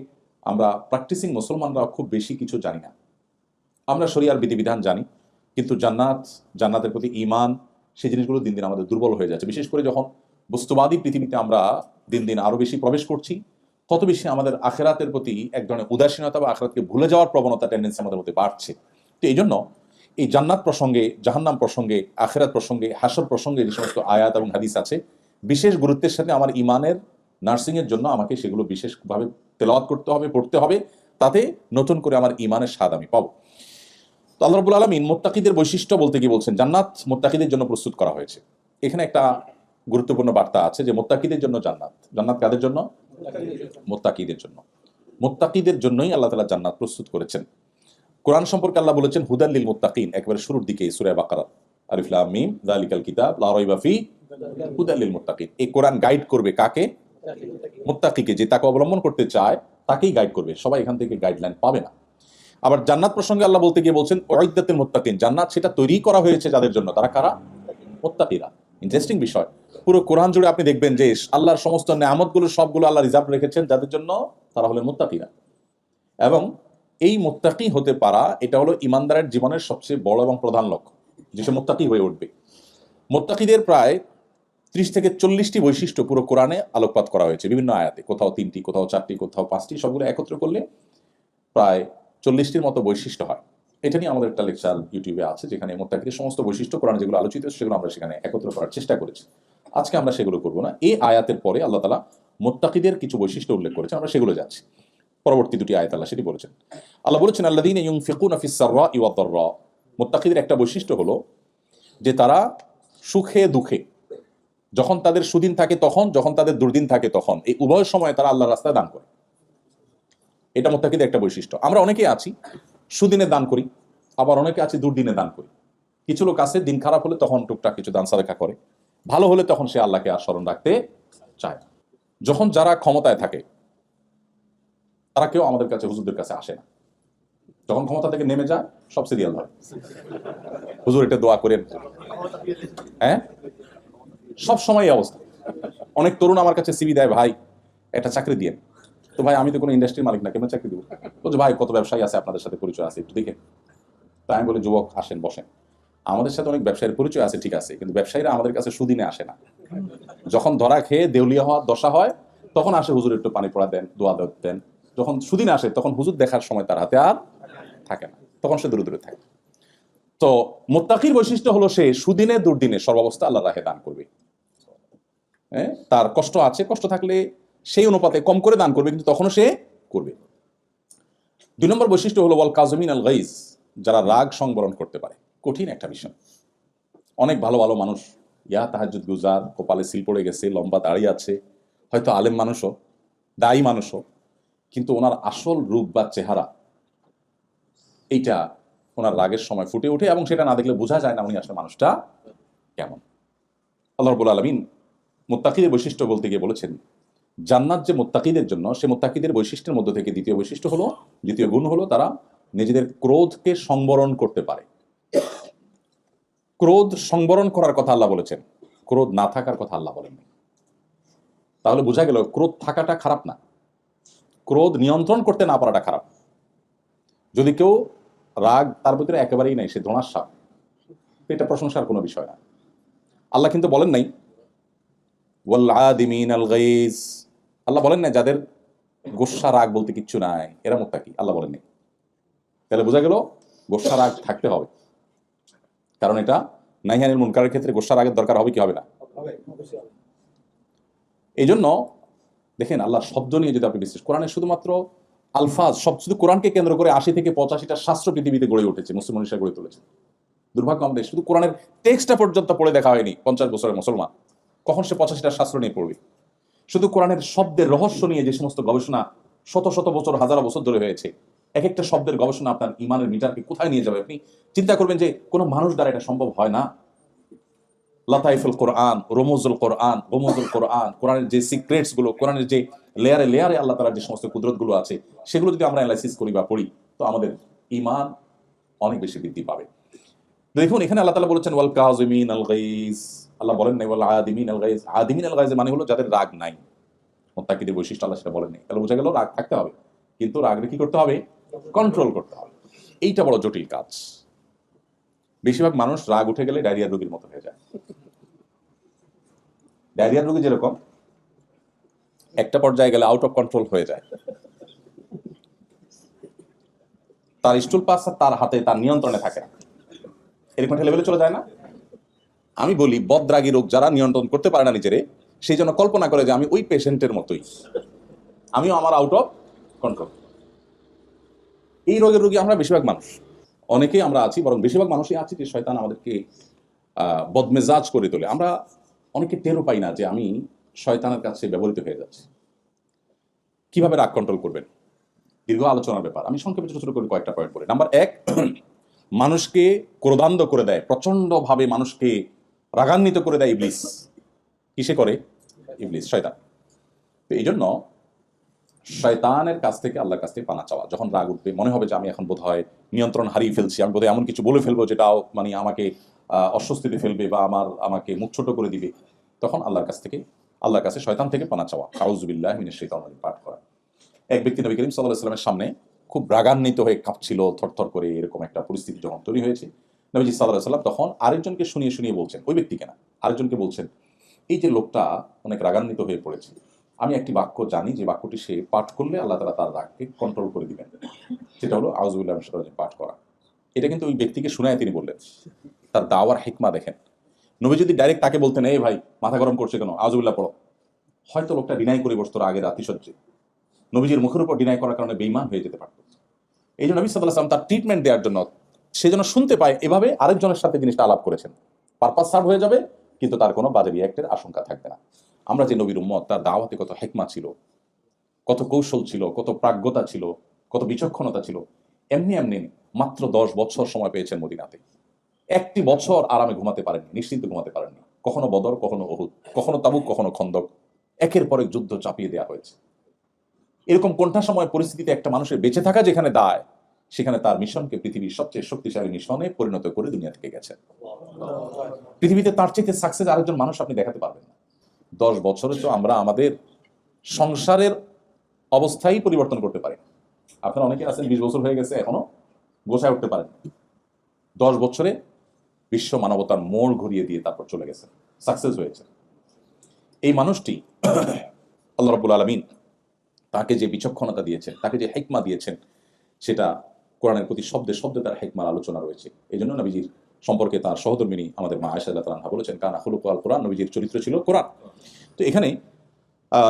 আমরা প্র্যাকটিসিং মুসলমানরা খুব বেশি কিছু জানি না। আমরা শরিয়ার বিধিবিধান জানি, কিন্তু জান্নাতের প্রতি ঈমান, সেই জিনিসগুলো দিন দিন আমাদের দুর্বল হয়ে যাচ্ছে। বিশেষ করে যখন বস্তুবাদী পৃথিবীতে আমরা দিন দিন আরো বেশি প্রবেশ করছি, তত বেশি আমাদের আখিরাতের প্রতি এক ধরনের উদাসীনতা বা আখিরাতকে ভুলে যাওয়ার প্রবণতা, টেন্ডেন্সি আমাদের মধ্যে বাড়ছে। তো এই জন্য এই জান্নাত প্রসঙ্গে, জাহান্নাম প্রসঙ্গে, আখিরাত প্রসঙ্গে, হাসর প্রসঙ্গে যে সমস্ত আয়াত এবং হাদিস আছে, বিশেষ গুরুত্বের সাথে আমার ঈমানের নার্সিংয়ের জন্য আমাকে সেগুলো বিশেষভাবে তেলাওয়াত করতে হবে, পড়তে হবে, তাতে নতুন করে আমার ঈমানের স্বাদ আমি পাবো। তো আল্লাহ রাব্বুল আলামিন মুত্তাকিদের বৈশিষ্ট্য বলতে গিয়ে বলছেন, জান্নাত মুত্তাকিদের জন্য প্রস্তুত করা হয়েছে। এখানে একটা গুরুত্বপূর্ণ বার্তা আছে যে মুত্তাকিদের জন্য জান্নাত। জান্নাত কাদের জন্য? মুত্তাকিদের জন্য। মুত্তাকিদের জন্যই আল্লাহ তাআলা জান্নাত প্রস্তুত করেছেন। কোরআন সম্পর্কে আল্লাহ বলেছেন হুদাল লিল মুত্তাকিন, একেবারে শুরুর দিকে সূরা বাকারা, আলিফ লাম মিম যালিকাল কিতাব লা রাইবা ফি হুদাল লিল মুত্তাকিন। এই কোরআন গাইড করবে কাকে? মুত্তাকিকে, যে তাকে অবলম্বন করতে চায় তাকেই গাইড করবে, সবাই এখান থেকে গাইডলাইন পাবে না। আবার জান্নাত প্রসঙ্গে আল্লাহ বলতে গিয়ে বলছেন উইদ্দাতুল মুত্তাকিন, জান্নাত সেটা তৈরি করা হয়েছে যাদের জন্য, তারা কারা? মুত্তাকিরা। ইন্টারেস্টিং বিষয়, পুরো কোরআন জুড়ে আপনি দেখবেন যে আল্লাহর সমস্ত নেয়ামতগুলো সবগুলো আল্লাহ রিজার্ভ রেখেছেন যাদের জন্য, তারা হলেন মুত্তাকিরা। এবং এই মুত্তাকি হতে পারা, এটা হলো ইমানদারের জীবনের সবচেয়ে বড় এবং প্রধান লক্ষ্য, যেসব মুত্তাকি হয়ে উঠবে। মুত্তাকিদের প্রায় 30 থেকে 40টি বৈশিষ্ট্য পুরো কোরআনে আলোকপাত করা হয়েছে বিভিন্ন আয়াতে, কোথাও 3টি, কোথাও 4টি, কোথাও 5টি, সবগুলো একত্র করলে প্রায় 40টির মতো বৈশিষ্ট্য হয়। এটা নিয়ে আমাদের একটা লেকচার ইউটিউবে আছে, যেখানে মুত্তাকিদের সমস্ত বৈশিষ্ট্য কোরআনে যেগুলো আলোচিত সেগুলো আমরা সেখানে একত্র করার চেষ্টা করেছি। আজকে আমরা সেগুলো করবো না। এই আয়াতের পরে আল্লাহ তাআলা মুত্তাকিদের কিছু বৈশিষ্ট্য উল্লেখ করেছেন, আমরা সেগুলো যাচ্ছি। পরবর্তী দুটি আয়াত আল্লাহ সেটি বলেছেন। আল্লাহ বলেছেন আল্লাযীনা ইউনফিকুনা ফিস সাররাই ওয়াদ দাররা, মুত্তাকিদের একটা বৈশিষ্ট্য হলো যে তারা সুখে দুঃখে, যখন তাদের সুদিন থাকে তখন, যখন তাদের দুর্দিন থাকে তখন, এই উভয় সময় তারা আল্লাহর রাস্তায় দান করে। এটা মুত্তাকিদের একটা বৈশিষ্ট্য। আমরা অনেকেই আছি সুদিনে দান করি, আবার অনেকে আছি দুর্দিনে দান করি। কিছু লোক আছে দিন খারাপ হলে তখন টুকটাক কিছু দান সাদাকা করে, ভালো হলে তখন সে আল্লাহকে আর স্মরণ রাখতে চায়। যখন যারা ক্ষমতায় থাকে তারা কেউ আমাদের কাছে, হুজুরদের কাছে আসে না। যখন ক্ষমতা থেকে নেমে যায় সব সিরিয়াল ধরে, হুজুর এটা দোয়া করেন। হ্যাঁ, সব সময় এই অবস্থা। অনেক তরুণ আমার কাছে সিভি দেয়, ভাই একটা চাকরি দিয়ে। তো ভাই আমি তো কোনো ইন্ডাস্ট্রির মালিক না, কেমন চাকরি দেবো? বলছে ভাই কত ব্যবসায়ী আছে আপনাদের সাথে পরিচয় আছে, একটু দেখেন। তাই আমি বলি যুবক আসেন বসেন, আমাদের সাথে অনেক ব্যবসায়ীর পরিচয় আছে ঠিক আছে, কিন্তু ব্যবসায়ীরা আমাদের কাছে সুদিনে আসে না। যখন ধরা খেয়ে দেউলিয়া হওয়ার দশা হয় তখন আসে, হুজুর একটু পানি পড়া দেন, দোয়া দেন। যখন সুদিনে আসে তখন হুজুর দেখার সময় তার হাতে আর থাকে না, তখন সে দূরে দূরে থাকে। তো মুত্তাকির বৈশিষ্ট্য হলো সে সুদিনে দুর্দিনে সর্বাবস্থা আল্লাহর রাহে দান করবে। হ্যাঁ, তার কষ্ট আছে, কষ্ট থাকলে সেই অনুপাতে কম করে দান করবে, কিন্তু তখনও সে করবে। 2 নম্বর বৈশিষ্ট্য হলো ওয়াল কাযিমিন আল গাইজ, যারা রাগ সংবরণ করতে পারে। কঠিন একটা বিষয়। অনেক ভালো ভালো মানুষ, তাহাজ্জুদ গুজার, কপালে সিল পড়ে গেছে, লম্বা দাড়ি আছে, হয়তো আলেম মানুষও, দায়ী মানুষও, কিন্তু ওনার আসল রূপ বা চেহারা এইটা ওনার রাগের সময় ফুটে ওঠে, এবং সেটা না দেখলে বোঝা যায় না উনি আসলে মানুষটা কেমন। আল্লাহ রাব্বুল আলামিন মুত্তাকিদের বৈশিষ্ট্য বলতে গিয়ে বলেছেন জান্নাত যে মুত্তাকিদের জন্য, সে মুত্তাকিদের বৈশিষ্ট্যের মধ্য থেকে দ্বিতীয় গুণ হলো তারা নিজেদের ক্রোধকে সংবরণ করতে পারে। ক্রোধ সংবরণ করার কথা আল্লাহ বলেছেন, ক্রোধ না থাকার কথা আল্লাহ বলেননি। তাহলে বোঝা গেল ক্রোধ থাকাটা খারাপ না, ক্রোধ নিয়ন্ত্রণ করতে না পারাটা খারাপ। যদি কেউ রাগ তার ভিতরে একেবারেই নাই, সে ধোঁয়ার সাপ, এটা প্রশংসার কোনো বিষয় না। আল্লাহ কিন্তু বলেন নাই ওয়াল আদিমিন আল গাইজ, আল্লাহ বলেন না যাদের গোস্বা রাগ বলতে কিচ্ছু নাই এরা মুত্তাকি, আল্লাহ বলেন নাই। তাহলে বোঝা গেল গোস্বা রাগ থাকতে হবে, কারণ এটা নাহিয়ানিল মুনকারের ক্ষেত্রে গোস্বা রাগের দরকার হবে কি হবে না। এই জন্য দেখেন আল্লাহ শব্দ নিয়ে যদি আপনি বিশ্বাস, কোরআনে শুধুমাত্র আলফাজ, সব শুধু কোরআনকে কেন্দ্র করে 80 থেকে 85টা শাস্ত্র পৃথিবীতে গড়ে উঠেছে, মুসলিম মানুষরা গড়ে তুলেছে। দুর্ভাগ্য আমাদের শুধু কোরআনের টেক্সটটা পর্যন্ত পড়ে দেখা হয়নি 50 বছরের মুসলমান, কখন সে 85টা শাস্ত্র নিয়ে পড়বে? শুধু কোরআনের শব্দের রহস্য নিয়ে যে সমস্ত গবেষণা শত শত বছর, হাজার বছর ধরে হয়েছে, এক একটা শব্দের গবেষণা আপনার ইমানের মিটারকে কোথায় নিয়ে যাবে। আপনি চিন্তা করবেন যে কোনো মানুষ দ্বারা এটা সম্ভব হয় না। লাতাইফুল কোরআন, রমুজুল কোরআন, গমুজুল কোরআন, কোরআনের যে সিক্রেটস গুলো, কোরআনের যে লেয়ারে লেয়ারে আল্লাহ তাআলার যে সমস্ত কুদরত গুলো আছে, সেগুলো যদি আমরা অ্যানালাইসিস করি বা পড়ি, তো আমাদের ঈমান অনেক বেশি বৃদ্ধি পাবে। দেখুন এখানে আল্লাহ তাআলা বলেছেন ওয়াল কাযিমিন আল গাইজ, আল্লাহ বলেন নাই ওয়াল আদিমিন আল গাইজ। আদিমিন আল গাইজ মানে হলো যাদের রাগ নাই। মুত্তাকিদের বৈশিষ্ট্য আল্লাহ সেটা বলেন নাই। তাহলে বোঝা গেল রাগ থাকতে হবে, কিন্তু রাগকে কি করতে হবে? কন্ট্রোল করতে হবে। এইটা বড় জটিল কাজ। বেশিরভাগ মানুষ রাগ উঠে গেলে ডায়রিয়ার রোগীর মতো হয়ে যায়। ডায়রিয়ার রোগী যেরকম একটা পর্যায়ে গেলে আউট অফ কন্ট্রোল হয়ে যায়, তার স্টুল পাস তার হাতে, তার নিয়ন্ত্রণে থাকে না, এরকম একটা লেভেলে চলে যায় না? আমি বলি বদরাগী রোগ যারা নিয়ন্ত্রণ করতে পারে না নিজেরে, সেই জন্য কল্পনা করে যে আমি ওই পেশেন্টের মতোই, আমিও আমার আউট অফ কন্ট্রোল। এই রোগের রোগী আমরা বেশিরভাগ মানুষ, অনেকেই আমরা আছি, বরং বেশিরভাগ মানুষই আছি যে শয়তান আমাদেরকে বদমেজাজ করে তোলে। আমরা অনেকে টেরও পাই না যে আমি শয়তানের কাছে ব্যবহৃত হয়ে যাচ্ছি। কিভাবে রাগ কন্ট্রোল করবেন? দীর্ঘ আলোচনার ব্যাপার। আমি সংক্ষেপে ছোট ছোট করে কয়েকটা পয়েন্ট বলি। নাম্বার 1, মানুষকে ক্রোধান্ଧ করে দেয়, প্রচন্ডভাবে মানুষকে রাগান্বিত করে দেয় ইবলিস। কিসে করে? ইবলিস, শয়তান। তো এই জন্য শয়তানের কাছ থেকে আল্লাহর কাছ থেকে পানা চাওয়া। যখন রাগ উঠবে, মনে হবে যে আমি এখন বোধহয় নিয়ন্ত্রণ হারিয়ে ফেলছি, আমি বোধহয় এমন কিছু বলে ফেলবো যেটাও মানে আমাকে অস্বস্তিতে ফেলবে বা আমাকে মুখ ছোট করে দিবে, তখন আল্লাহর কাছে শয়তান থেকে পানা চাওয়া, আউযুবিল্লাহি মিনাশ শাইতানির রাজিম পাঠ করা। এক ব্যক্তি নবী করিম সাল্লাল্লাহু আলাইহি ওয়াসাল্লামের সামনে খুব রাগান্বিত হয়ে কাঁপছিল, থরথর করে, এরকম একটা পরিস্থিতি যখন তৈরি হয়েছে, নবীজি সাল্লাল্লাহু আলাইহি ওয়াসাল্লাম তখন আরেকজনকে শুনিয়ে শুনিয়ে বলছেন, ওই ব্যক্তিকে না, আরেকজনকে বলছেন, এই যে লোকটা অনেক রাগান্বিত হয়ে পড়েছে, আমি একটি বাক্য জানি যে বাক্যটি সে পাঠ করলে আল্লাহ তাআলা তার রাগকে কন্ট্রোল করে দিবেন, সেটা হলো আউযুবিল্লাহি মিনাশ শাইতানির রাজিম পাঠ করা। এটা কিন্তু ওই ব্যক্তিকে শুনায় তিনি বললেন। তার দাওয়ার হিকমা দেখেন। নবী যদি ডাইরেক্ট তাকে বলতেন, এই ভাই মাথা গরম করছে কেন, আউযুবিল্লাহ পড়ো, হয়তো লোকটা ডিনাই করে বসতো আগের আতিশয্যে, নবীজির মুখের উপর ডিনাই করার কারণে বেঈমান হয়ে যেতে পারত। এই জন্য নবী সাল্লাল্লাহু আলাইহি ওয়াসাল্লাম তার ট্রিটমেন্ট দেওয়ার জন্য, সে যেন শুনতে পায়, এভাবে আরেকজনের সাথে জিনিসটা আলাপ করেছেন। পারপাস সার্ভ হয়ে যাবে, কিন্তু তার কোনো বাজে রিঅ্যাক্টের আশঙ্কা থাকবে না। আমরা যে নবীর উম্মত, তার দাওয়াতে কত হিকমা ছিল, কত কৌশল ছিল, কত প্রাজ্ঞতা ছিল, কত বিচক্ষণতা ছিল। এমনি এমনি মাত্র 10 বছর সময় পেয়েছেন মদিনাতে। একটি বছর আরামে ঘুমাতে পারেননি, নিশ্চিন্তে ঘুমাতে পারেননি। কখনো বদর, কখনো উহুদ, কখনো তাবুক, কখনো খন্দক, একের পর এক যুদ্ধ চাপিয়ে দেওয়া হয়েছে। এরকম কোনটা সময় পরিস্থিতিতে একটা মানুষের বেঁচে থাকা যেখানে দায়, সেখানে তার মিশনকে পৃথিবীর সবচেয়ে শক্তিশালী মিশনে পরিণত করে দুনিয়া থেকে গেছে। পৃথিবীতে তার চেয়ে সাকসেস আরেকজন মানুষ আপনি দেখাতে পারবেন না। 10 বছরে তো আমরা আমাদের সংসারের অবস্থাই পরিবর্তন করতে পারি। আপনারা অনেকে আছেন 20 বছর হয়ে গেছে, এখনো গোছায় উঠতে পারেন। 10 বছরে বিশ্ব মানবতার মোড় ঘুরিয়ে দিয়ে তারপর চলে গেছে, সাকসেস হয়েছে। এই মানুষটি আল্লাহ রাব্বুল আলামিন তাকে যে বিচক্ষণতা দিয়েছেন, তাকে যে হিকমা দিয়েছেন, সেটা কোরআনের প্রতি শব্দে শব্দে তার হিকমার আলোচনা রয়েছে। এই জন্য নবীজির সম্পর্কে তার সহধর্মিনী আমাদের মা আয়েশা রাদিয়াল্লাহু আনহা বলেছেন, কানা খুলুকুল কোরআন, নবীজির চরিত্র ছিল কোরআন। তো এখানে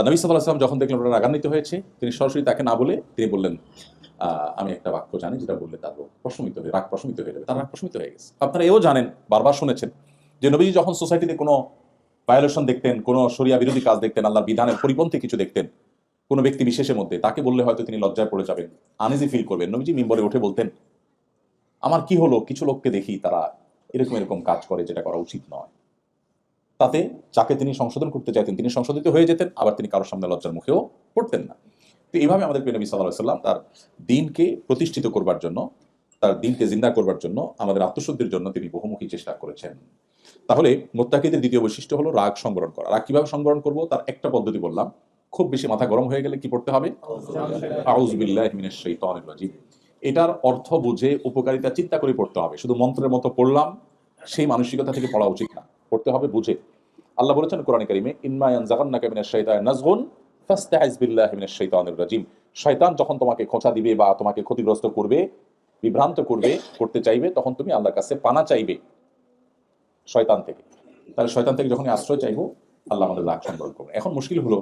নবী সাল্লাল্লাহু আলাইহি ওয়াসাল্লাম যখন দেখলেন ওরা রাগান্বিত হয়েছে, তিনি সরাসরি তাকে না বলে তিনি বললেন, আমি একটা বাক্য জানি যেটা বললে তার রাগ প্রশমিত হয়ে যাবে। তার রাগ প্রশমিত হয়ে গেছে। আপনারা এও জানেন, বারবার শুনেছেন যে নবীজি যখন সোসাইটিতে কোনো ভায়োলেশন দেখতেন, কোনো শরিয়া বিরোধী কাজ দেখতেন, আল্লাহর বিধানের পরিপন্থী কিছু দেখতেন কোনো ব্যক্তি বিশেষের মধ্যে, তাকে বললে হয়তো তিনি লজ্জায় পড়ে যাবেন, আনইজি ফিল করবেন, নবীজি মিম্বরে উঠে বলতেন, আমার কি হলো, কিছু লোককে দেখি তারা এরকম এরকম কাজ করে যেটা করা উচিত নয়। তাতে যাকে তিনি সংশোধন করতে চাইতেন তিনি সংশোধিত হয়ে যেতেন, আবার তিনি কারোর সামনে লজ্জার মুখেও পড়তেন না। তো এইভাবে আমাদের প্রিয় নবী সাল্লাল্লাহু আলাইহি ওয়াসাল্লাম তার দ্বীনকে প্রতিষ্ঠিত করবার জন্য, তার দ্বীনকে জিন্দা করবার জন্য, আমাদের আত্মশুদ্ধির জন্য তিনি বহুমুখী চেষ্টা করেছেন। তাহলে মুত্তাকিদের দ্বিতীয় বৈশিষ্ট্য হলো রাগ সংবরণ করা। রাগ কিভাবে সংবরণ করব, তার একটা পদ্ধতি বললাম। খুব বেশি মাথা গরম হয়ে গেলে কি পড়তে হবে? আউযু বিল্লাহি মিনাশ শাইতানির রাজিম। এটার অর্থ বুঝে উপকারিতা চিন্তা করে পড়তে হবে। শুধু মন্ত্রের মতো পড়লাম সেই মানসিকতা থেকে পড়া উচিত না, পড়তে হবে বুঝে। আল্লাহ বলেছেন কোরআনে কারিমে, ইম্মা ইয়ানজাগান্নাকা মিনাশ শাইতানি নাজগুন ফাস্তাইজ বিল্লাহি মিনাশ শাইতানির রাজিম। শয়তান যখন তোমাকে খোঁচা দিবে বা তোমাকে ক্ষতিগ্রস্ত করবে, বিভ্রান্ত করতে চাইবে, তখন তুমি আল্লাহর কাছে পানা চাইবে শয়তান থেকে। তাহলে শয়তান থেকে যখন আশ্রয় চাইবো, আল্লাহ আমাদের রাগ সংবরণ করবে। এখন মুশকিল হলো,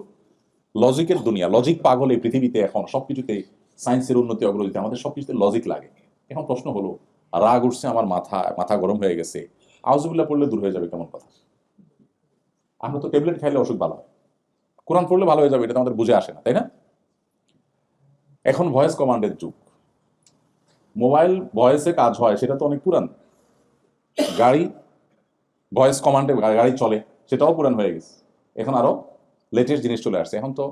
লজিকের দুনিয়া, লজিক পাগল এই পৃথিবীতে, এখন সবকিছুতে সায়েন্সের উন্নতি অগ্রগতিতে আমাদের সবকিছুতে লজিক লাগে। এখন প্রশ্ন হলো, রাগ উঠছে আমার, মাথা গরম হয়ে গেছে, আউযুবিল্লাহ পড়লে দূর হয়ে যাবে, কেমন কথা? আমরা তো ট্যাবলেট খাইলে অসুখ ভালো হয়, কোরআন পড়লে ভালো হয়ে যাবে, এটা তো আমাদের বুঝে আসে না, তাই না? এখন ভয়েস কমান্ডের যুগ, মোবাইল ভয়েসে কাজ হয়, সেটা তো অনেক পুরান। গাড়ি ভয়েস কমান্ডে গাড়ি চলে, সেটাও পুরান হয়ে গেছে। এখন আরো লেটেস্ট জিনিস চলে আসছে। এখন তো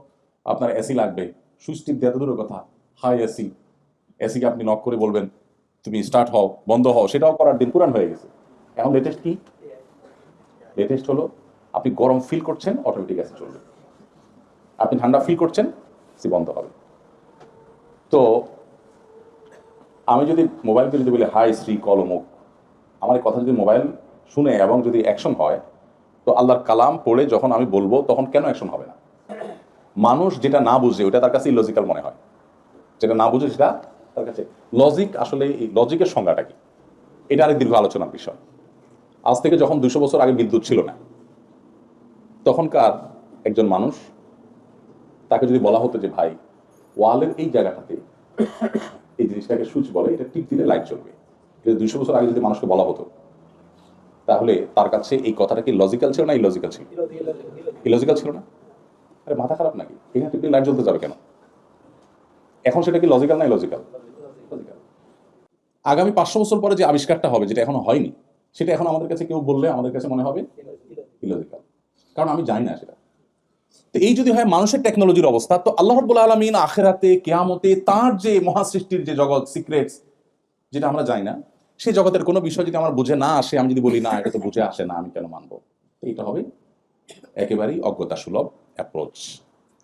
আপনার এসি লাগবে, সুইচ টিপ দেওয়া তো দূরের কথা, হাই এসিকে আপনি নক করে বলবেন তুমি স্টার্ট হও, বন্ধ হও, সেটাও করার দিন পুরান হয়ে গেছে। এখন লেটেস্ট কি? লেটেস্ট হলো আপনি গরম ফিল করছেন, অটোমেটিক এসি চলবে। আপনি ঠান্ডা ফিল করছেন, এসি বন্ধ হবে। তো আমি যদি মোবাইলকে যদি বলি হাই শ্রী কল অমুক, আমার এই কথা যদি মোবাইল শুনে এবং যদি অ্যাকশন হয়, তো আল্লাহর কালাম পড়ে যখন আমি বলবো তখন কেন অ্যাকশন হবে না? মানুষ যেটা না বুঝে ওটা তার কাছে ইলজিক্যাল মনে হয়, যেটা না বুঝে সেটা তার কাছে লজিক। আসলে এই লজিকের সংজ্ঞাটা কি, এটা আরেক দীর্ঘ আলোচনার বিষয়। আজ থেকে যখন 200 বছর আগে বিদ্যুৎ ছিল না, তখনকার একজন মানুষ, তাকে যদি বলা হতো যে ভাই ওয়ালের এই জায়গাটাতে এই জিনিসটাকে সুইচ বলে, এটা টিপ দিলে লাইট জ্বলবে, এটা 200 বছর আগে যদি মানুষকে বলা হতো, তাহলে তার কাছে এই কথাটা কি লজিক্যাল ছিল না ইলজিক্যাল ছিল? ইলজিক্যাল ছিল না। আরে মাথা খারাপ নাকি, এখানে টিপ দিলে লাইট জ্বলতে যাবে কেন? এখন সেটা কি লজিক্যাল না ইলজিক্যাল? আগামী 500 বছর পরে যে আবিষ্কারটা হবে, যেটা এখনো হয়নি, সেটা এখন আমাদের কাছে কেউ বললে আমাদের কাছে মনে হবে ইলজিক্যাল, কারণ আমি জানি না সেটা। তো এই যদি হয় মানুষের টেকনোলজির অবস্থা, তো আল্লাহ রাব্বুল আলামিন আখিরাতে, কিয়ামতে তার যে মহাসৃষ্টির যে জগৎ, সিক্রেটস, যেটা আমরা জানি না, সেই জগতের কোনো বিষয় যদি আমার বুঝে না আসে, আমি যদি বলি না এটা তো বুঝে আসে না, আমি কেন মানবো, এইটা হবে একেবারেই অজ্ঞতা সুলভ অ্যাপ্রোচ।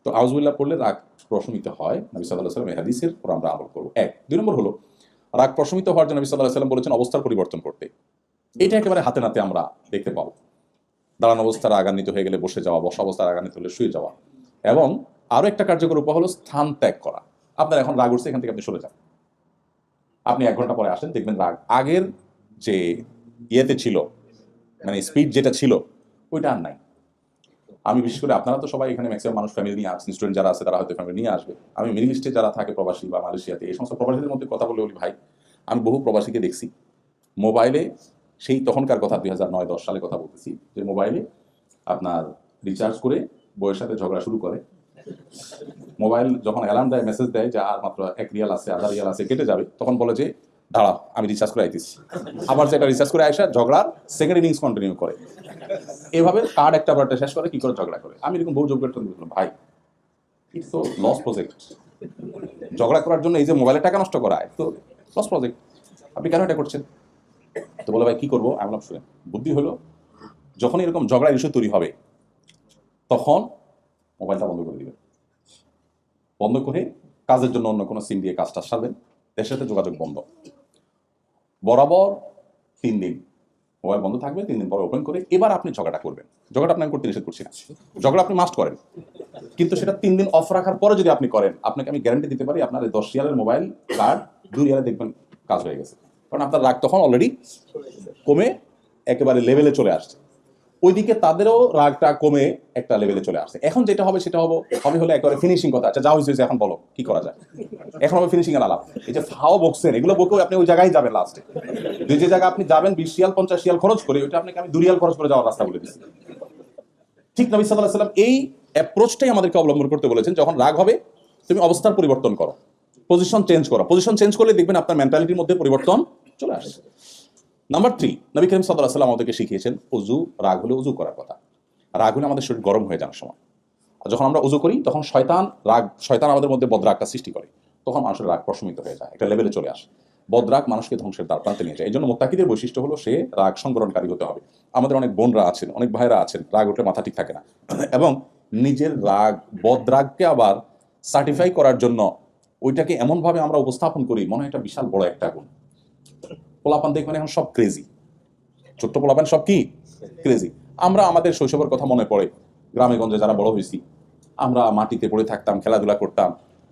তো আউযুবিল্লাহ পড়লে রাগ প্রশমিত হয়, নবী সাল্লাল্লাহু আলাইহি ওয়াসাল্লাম এই হাদিসের উপর আমরা আমল করব। 1 2 নম্বর হলো রাগ প্রশমিত হওয়ার জন্য নবী সাল্লাল্লাহু আলাইহি ওয়াসাল্লাম বলেছেন অবস্থার পরিবর্তন করতে। এটা একেবারে হাতে নাতে আমরা দেখতে পাবো। দাঁড়ানো অবস্থায় রাগান্বিত হয়ে গেলে বসে যাওয়া, বসা অবস্থায় রাগান্বিত হলে শুয়ে যাওয়া, এবং আরো একটা কার্যকর উপায় হলো স্থান ত্যাগ করা। আপনার এখন রাগ উঠছে, এখান থেকে আপনি সরে যান, আপনি 1 ঘন্টা পরে আসেন, দেখবেন রাগ আগের যে ইয়েতে ছিল, মানে স্পিড যেটা ছিল ওইটা আর নাই। আমি বিশেষ করে, আপনারা তো সবাই এখানে ম্যাক্সিমাম মানুষ ফ্যামিলি নিয়ে আসছেন, স্টুডেন্ট যারা আছে তারা হয়তো ফ্যামিলি নিয়ে আসবে। আমি মিডল ইস্টে যারা থাকে প্রবাসী বা মালয়েশিয়াতে, এই সমস্ত প্রবাসীদের মধ্যে কথা বলে বলি ভাই, আমি বহু প্রবাসীকে দেখছি মোবাইলে, সেই তখনকার কথা 2009-10 সালে কথা বলতেছি, যে মোবাইলে আপনার রিচার্জ করে বউয়ের সাথে ঝগড়া শুরু করে। মোবাইল যখন অ্যালার্ম দেয়, মেসেজ দেয় যে আর মাত্র 1 রিয়াল আছে, আধা রিয়াল আছে, কেটে যাবে, তখন বলে যে দাঁড়াও আমি রিচার্জ করে আইতেছি। আবার যেটা রিচার্জ করে আইসা ঝগড়ার সেকেন্ড ইনিংস কন্টিনিউ করে। এভাবে কার্ড একটা বারটা শেষ করে কি করে ঝগড়া করে। আমি এরকম বহু যোগ করতাম, ভাই ইটস তো লস প্রজেক্ট, ঝগড়া করার জন্য এই যে মোবাইলে টাকা নষ্ট করা, তো লস প্রজেক্ট, আপনি কেন এটা করছেন? তো বলে ভাই কি করবো, আমি বললাম শুনেন, বুদ্ধি হলো যখন এরকম ঝগড়ার ইস্যু তৈরি হবে তখন মোবাইলটা বন্ধ করে দিবেন, বন্ধ করে কাজের জন্য অন্য কোনো সিম দিয়ে কাজটা সারবেন, এর সাথে যোগাযোগ বন্ধ, বরাবর 3 দিন মোবাইল বন্ধ থাকবে, 3 দিন পরে ওপেন করে এবার আপনি ঝগড়াটা করবেন। ঝগড়া আপনি করতে নিষেধ করছি না, ঝগড়া আপনি মাস্ট করেন, কিন্তু সেটা 3 দিন অফ রাখার পরে যদি আপনি করেন, আপনাকে আমি গ্যারান্টি দিতে পারি আপনার 10 রিয়ালের মোবাইল কার্ড 2 রিয়ালে দেখবেন কাজ হয়ে গেছে, কারণ আপনার রাগ তখন অলরেডি কমে একেবারে লেভেলে চলে আসছে। ওইদিকে তাদেরও রাগটা কমে একটা লেভেলে চলে আসছে। এখন যেটা হবে সেটা হবে হলো একেবারে ফিনিশিং কথা। আচ্ছা যা হয়েছে এখন বলো কি করা যায়, এখন হবে ফিনিশিং এর আলাপ। এই যে ফাও বকছেন, এগুলো বকেও আপনি ওই জায়গায় যাবেন লাস্টে, যে জায়গায় আপনি যাবেন 20 রিয়াল 50 রিয়াল খরচ করে, ওইটা আপনাকে আমি 2 রিয়াল খরচ করে যাওয়ার রাস্তা বলে দিচ্ছি। ঠিক নবী সাল্লাল্লাহু আলাইহি ওয়াসাল্লাম এই অ্যাপ্রোচটাই আমাদেরকে অবলম্বন করতে বলেছেন। যখন রাগ হবে তুমি অবস্থার পরিবর্তন করো, পজিশন চেঞ্জ করো, পজিশন চেঞ্জ করলে দেখবেন আপনার মেন্টালিটির মধ্যে পরিবর্তন চলে আসছে। নাম্বার 3, নবী করিম সাল্লাল্লাহু আলাইহি ওয়াসাল্লাম আমাদেরকে শিখিয়েছেন ওযু, রাগ হলে ওযু করার কথা। রাগ হলে আমাদের শরীর গরম হয়ে যাওয়ার সময়, আর যখন আমরা ওযু করি তখন শয়তান আমাদের মধ্যে বদরাগটা সৃষ্টি করে, তখন মানুষের রাগ প্রশমিত হয়ে যায়, একটা লেভেলে চলে আসে। বদরাগ মানুষকে ধ্বংসের দ্বার প্রান্তে নিয়ে যায়। এই জন্য মুত্তাকিদের বৈশিষ্ট্য হলো সে রাগ সংবরণকারী হতে হবে। আমাদের অনেক বোনরা আছেন, অনেক ভাইরা আছেন, রাগ উঠলে মাথা ঠিক থাকে না, এবং নিজের রাগ বদরাগকে আবার সার্টিফাই করার জন্য ওইটাকে এমনভাবে আমরা উপস্থাপন করি মনে হয় এটা বিশাল বড় একটা গুণ। পোলাপান দেখবেন এখন সব ক্রেজি, ছোট্ট পোলাপান সব কি ক্রেজি। আমরা আমাদের শৈশবের কথা মনে পড়ে, গ্রামে গঞ্জে যারা বড় হয়েছি, আমরা মাটিতে পড়ে থাকতাম, খেলাধুলা করতাম,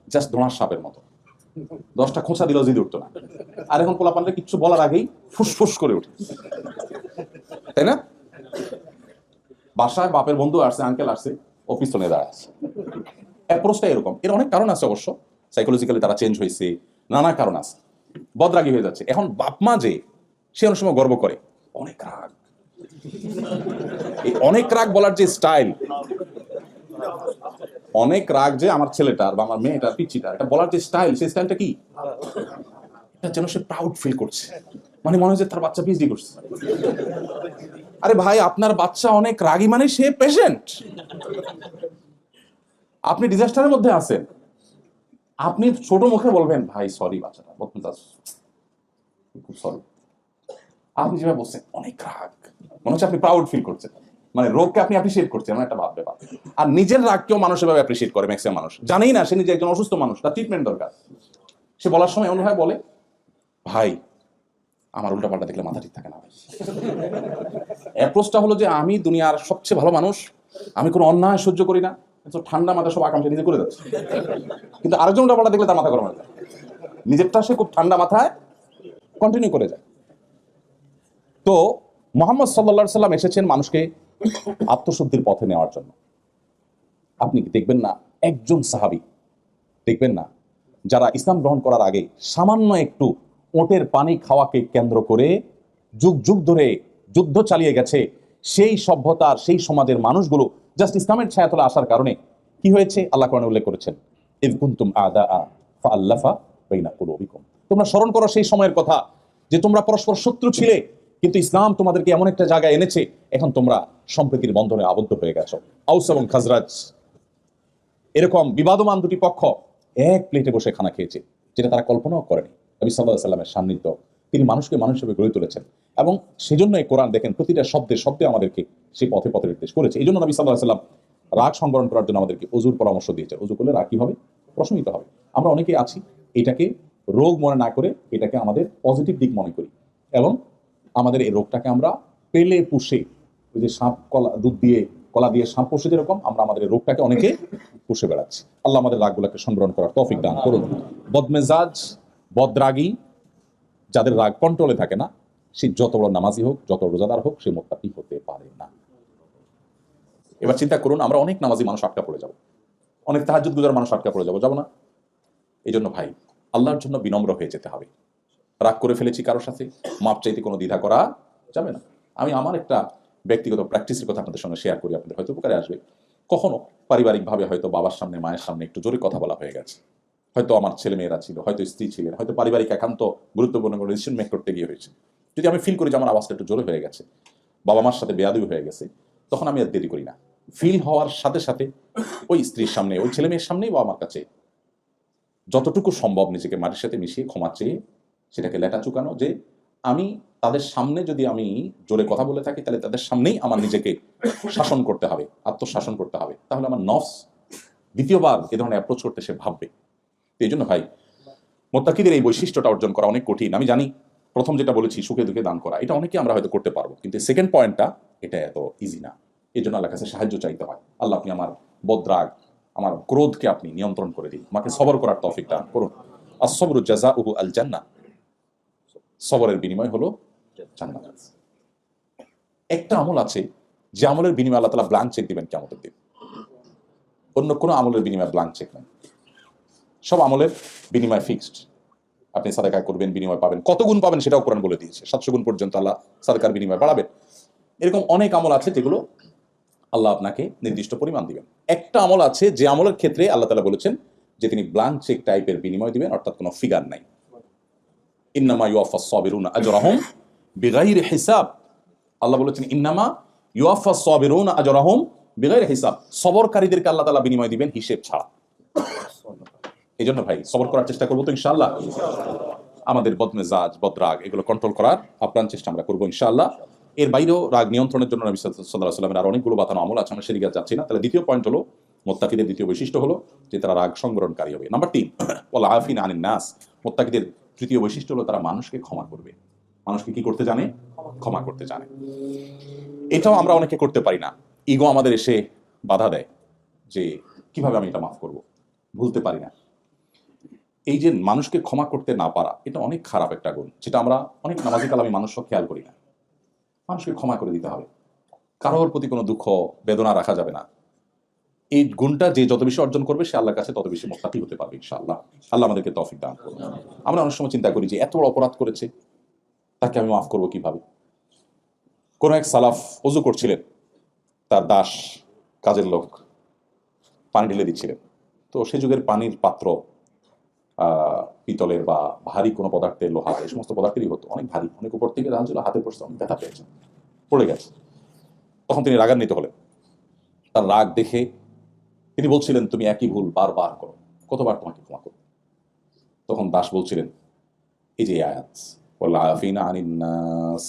জাস্ট ধোঁয়ার সাপের মতো, 10টা খোঁচা দিলেও জিদ উঠতো না। আর এখন পোলাপানরা কিছু বলার আগেই ফুসফুস করে উঠে, তাই না? বাসায় বাপের বন্ধু আসছে, আঙ্কেল আসছে, ও পিছনে দাঁড়ায় আছে। অ্যাপ্রোচটা এরকম। এর অনেক কারণ আছে অবশ্য, সাইকোলজিক্যালি তারা চেঞ্জ হয়েছে, নানা কারণ আছে, বদরাগী হয়ে যাচ্ছে। এখন বাপ মা যে সে অনেক সময় গর্ব করে অনেক রাগ, এই অনেক রাগ বলার যে স্টাইল, অনেক রাগ যে আমার ছেলেটার বা আমার মেয়েটার পিচ্চিটার, এটা বলার যে স্টাইল, সেই স্টাইলটা কি, এটা যেন সে প্রাউড ফিল করছে, মানে মনে হয় যে তার বাচ্চা পিএইচডি করছে। আরে ভাই আপনার বাচ্চা অনেক রাগী মানে সে পেশেন্ট, আপনি ডিজাস্টারের মধ্যে আছেন, আপনি ছোট মুখে বলবেন ভাই সরি বাচ্চাটা খুব সরি, আপনি যেভাবে বলছেন অনেক রাগ, মনে হচ্ছে আপনি প্রাউড ফিল করছেন, মানে রোগকে আপনি অ্যাপ্রিশিয়েট করছেন, এমন একটা ভাব ব্যাপার। আর নিজের রাগকেও মানুষ এভাবে অ্যাপ্রিশিয়েট করে, ম্যাক্সিমাম মানুষ জানেই না সে নিজে একজন অসুস্থ মানুষ, তার ট্রিটমেন্ট দরকার। সে বলার সময় এমন ভাবে বলে ভাই আমার উল্টাপাল্টা দেখলে মাথা ঠিক থাকে না ভাই। অ্যাপ্রোচটা হলো যে আমি দুনিয়ার সবচেয়ে ভালো মানুষ, আমি কোনো অন্যায় সহ্য করি না, তো ঠান্ডা মাথা সব আকাঙ্ক্ষা নিজে করে যাচ্ছে, কিন্তু আরেকজন উল্টাপাল্টা দেখলে তার মাথা গরম হয়ে যায়, নিজেরটা সে খুব ঠান্ডা মাথায় কন্টিনিউ করে যায়। তো মুহাম্মদ সাল্লাল্লাহু আলাইহি সাল্লাম এসেছেন মানুষকে আত্মশুদ্ধির পথে নেওয়ার জন্য। আপনি দেখবেন না একজন সাহাবী দেখবেন না যারা ইসলাম গ্রহণ করার আগে সামান্য একটু ওটের পানি খাওয়াকে কেন্দ্র করে যুগ যুগ ধরে যুদ্ধ চালিয়ে গেছে, সেই সভ্যতার সেই সমাজের মানুষগুলো জাস্ট ইসলামের ছায়াতলে আসার কারণে কি হয়েছে আল্লাহ কোরআনে উল্লেখ করেছেন, ইয কুনতুম আদাআ ফাআল্লাফা বাইনা কুলুবিকুম। তোমরা স্মরণ করো সেই সময়ের কথা যে তোমরা পরস্পর শত্রু ছিলে, কিন্তু ইসলাম তোমাদেরকে এমন একটা জায়গায় এনেছে, এখন তোমরা সম্প্রীতির বন্ধনে আবদ্ধ হয়ে গেছো। আউস এবং খাজরাজ এরকম বিবাদমান দুটি পক্ষ এক প্লেটে বসে খানা খেয়েছে, যেটা তারা কল্পনাও করেনি। নবী সাল্লাল্লাহু আলাইহি সাল্লামের সান্নিধ্য, তিনি মানুষকে মানুষ হিসেবে গড়ে তুলেছেন, এবং সেজন্য এই কোরআন দেখেন প্রতিটা শব্দে শব্দে আমাদেরকে সেই পথে পথে নির্দেশ করেছে। এই জন্য নবী সাল্লাল্লাহু আলাইহি সাল্লাম রাগ সংবরণ করার জন্য আমাদেরকে অজুর পরামর্শ দিয়েছে। অজু করলে রাগ কি হবে? প্রশমিত হবে। আমরা অনেকেই আছি এটাকে রোগ মনে না করে এটাকে আমাদের পজিটিভ দিক মনে করি, এবং আমাদের এই রোগটাকে আমরা পেলে পুষে, ওই যে সাপ কলা দুধ দিয়ে কলা দিয়ে সাপ পুষে যেরকম, আমরা আমাদের এই রোগটাকে অনেকে পুষে বেড়াচ্ছি। আল্লাহ আমাদের রাগগুলোকে সংবরণ করার তৌফিক দান করুন। বদমেজাজ, বদরাগী, যাদের রাগ কন্ট্রোলে থাকে না, সে যত বড় নামাজি হোক, যত রোজাদার হোক, সে মুত্তাকি হতে পারে না। এবার চিন্তা করুন, আমরা অনেক নামাজি মানুষ আটকা পড়ে যাব, অনেক তাহাজ্জুদ গুজার মানুষ আটকা পড়ে যাব না? এই জন্য ভাই, আল্লাহর জন্য বিনম্র হয়ে যেতে হবে। রাগ করে ফেলেছি কারোর সাথে, মাপ চাইতে কোনো দ্বিধা করা যাবে না। আমি আমার একটা ব্যক্তিগত প্র্যাকটিসের কথা আপনাদের সঙ্গে শেয়ার করি, আপনাদের হয়তো উপকারে আসবে। কখনো পারিবারিকভাবে হয়তো বাবার সামনে, মায়ের সামনে একটু জোরে কথা বলা হয়ে গেছে, হয়তো আমার ছেলে মেয়েরা ছিল, হয়তো স্ত্রী ছিলেন, হয়তো পারিবারিক একান্ত গুরুত্বপূর্ণ কোনো ডিসিশন মেক করতে গিয়ে হয়েছে। যদি আমি ফিল করি যে আমার আওয়াজটা একটু জোরে হয়ে গেছে, বাবা মার সাথে বেয়াদবি হয়ে গেছে, তখন আমি আর দেরি করি না। ফিল হওয়ার সাথে সাথে ওই স্ত্রীর সামনে, ওই ছেলে মেয়ের সামনেই বাবা মার কাছে যতটুকু সম্ভব নিজেকে মাটির সাথে মিশিয়ে ক্ষমা চেয়ে সেটাকে লেটা চুকানো, যে আমি তাদের সামনে যদি আমি জোরে কথা বলে থাকি, তাহলে তাদের সামনেই আমার নিজেকে শাসন করতে হবে, আত্মশাসন করতে হবে, তাহলে আমার নফস দ্বিতীয়বার এ ধরনের অ্যাপ্রোচ করতে সে ভাববে। এই জন্য ভাই, মুত্তাকিদের এই বৈশিষ্ট্যটা অর্জন করা অনেক কঠিন। আমি জানি প্রথম যেটা বলেছি, সুখে দুঃখে দান করা, এটা অনেকে আমরা হয়তো করতে পারবো, কিন্তু সেকেন্ড পয়েন্টটা এটা এত ইজি না। এই জন্য আল্লাহর কাছে সাহায্য চাইতে হয়। আল্লাহ, আপনি আমার বদরাগ, আমার ক্রোধকে আপনি নিয়ন্ত্রণ করে দিন, আমাকে সবর করার তৌফিক দান করুন। আস-সবরু জাযাউহু আল জান্নাহ, সবরের বিনিময় হলো জান্নাত। একটা আমল আছে যে আমলের বিনিময়ে আল্লাহ তাআলা ব্ল্যাঙ্ক চেক দিবেন কিয়ামতের দিন। অন্য কোনো আমলের বিনিময়ে ব্ল্যাঙ্ক চেক নেই। সব আমলের বিনিময় ফিক্সড। আপনি সাদাকা করবেন, বিনিময় পাবেন, কত গুণ পাবেন সেটাও কোরআন বলে দিয়েছে। 700 গুণ পর্যন্ত আল্লাহ সাদাকার বিনিময় বাড়াবেন। এরকম অনেক আমল আছে যেগুলো আল্লাহ আপনাকে নির্দিষ্ট পরিমাণ দিবেন। একটা আমল আছে যে আমলের ক্ষেত্রে আল্লাহ তাআলা বলেছেন যে তিনি ব্ল্যাঙ্ক চেক টাইপের বিনিময় দিবেন, অর্থাৎ কোনো ফিগার নাই। ইন্নামা ইউওয়াফাস সাবিরুনা আজরাহুম বিগাইরি হিসাব। আল্লাহ বলেছেন ইন্নামা ইউওয়াফাস সাবিরুনা আজরাহুম বিগাইরি হিসাব। সবরকারীদেরকে আল্লাহ তাআলা বিনিময় দিবেন হিসেব ছাড়া। এই জন্য ভাই, সবর করার চেষ্টা করবো তো ইনশাআল্লাহ। আমাদের বদমেজাজ, বদরাগ এগুলো কন্ট্রোল করার আপ্রাণ চেষ্টা আমরা করবো ইনশাআল্লাহ। এর বাইরেও রাগ নিয়ন্ত্রণের জন্য নবী সাল্লাল্লাহু আলাইহি ওয়াসাল্লামের আর অনেকগুলো বাতানো আমল আছে, আমরা সেদিকে যাচ্ছি না। তাহলে দ্বিতীয় পয়েন্ট হলো, মুত্তাকিদের দ্বিতীয় বৈশিষ্ট্য হলো যে তারা রাগ সংবরণকারী হবে। নাম্বার 3, ওয়াল আফিনা আনিন নাস। মুত্তাকিদের তৃতীয় বৈশিষ্ট্য হলো তারা মানুষকে ক্ষমা করবে। মানুষকে কি করতে জানে? ক্ষমা করতে জানে। এটাও আমরা অনেকে করতে পারি না। ইগো আমাদের এসে বাধা দেয় যে কিভাবে আমি এটা মাফ করব, ভুলতে পারি না। এই যে মানুষকে ক্ষমা করতে না পারা, এটা অনেক খারাপ একটা গুণ, যেটা আমরা অনেক নামাজি কালামী মানুষও খেয়াল করি না। মানুষকে ক্ষমা করে দিতে হবে, কারোর প্রতি কোনো দুঃখ বেদনা রাখা যাবে না। এই গুণটা যে যত বেশি অর্জন করবে, সে আল্লাহর কাছে তত বেশি মুত্তাকি হতে পারবে ইনশাআল্লাহ। আল্লাহ আমাদেরকে তৌফিক দান করুন। আমরা অনেক সময় চিন্তা করি যে এত বড় অপরাধ করেছে, তাকে আমি মাফ করবো কিভাবে? কোন এক সালাফ ওযু করছিলেন, তার দাস, কাজের লোক পানি ঢেলে দিচ্ছিলেন। তো সে যুগের পানির পাত্র পিতলের বা ভারী কোনো পদার্থের, লোহা, এই সমস্ত পদার্থেরই হতো, অনেক ভারী, অনেক উপর থেকে রাখছিল, হাতে পড়ছে, অনেক ব্যথা পেয়েছে, পড়ে গেছে। তখন তিনি রাগান্বিত হলেন। তার রাগ দেখে তিনি বলছিলেন, তুমি একই ভুল বারবার করো, কতবার তোমাকে ক্ষমা করো? তখন দাস বলছিলেন, এই যে আয়াত, ওয়াল আফিনা আনিন নাস,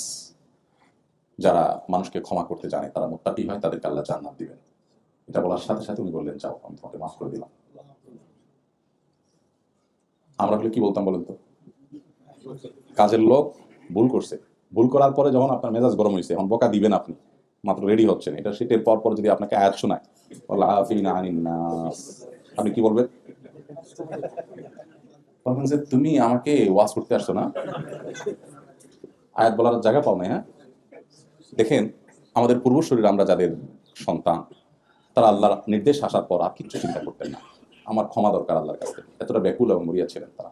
যারা মানুষকে ক্ষমা করতে জানে তারা মুত্তাকি হয়, তাদেরকে আল্লাহ জান্নাত দিবেন। এটা বলার সাথে সাথে উনি বললেন, যাও, আমি তোমাকে মাফ করে দিলাম। আমরা হলে কি বলতাম বলেন তো? কাজের লোক ভুল করছে, ভুল করার পরে যখন আপনার মেজাজ গরম হয়েছে, এখন বকা দিবেন, আপনি মাত্র রেডি হচ্ছেন, এটা শীতের পর পর যদি আপনাকে আয়াত শোনায়, আপনি কি বলবেন? বলবেন যে তুমি আমাকে ওয়াজ করতে আসছো না, আয়াত বলার জায়গা পাও না। হ্যাঁ, দেখেন আমাদের পূর্বশরীর, আমরা যাদের সন্তান, তারা আল্লাহর নির্দেশ আসার পর আর কিচ্ছু চিন্তা করতেন না। আমার ক্ষমা দরকার আল্লাহর কাছ থেকে, এতটা ব্যাকুল এবং মরিয়া ছিলেন তারা।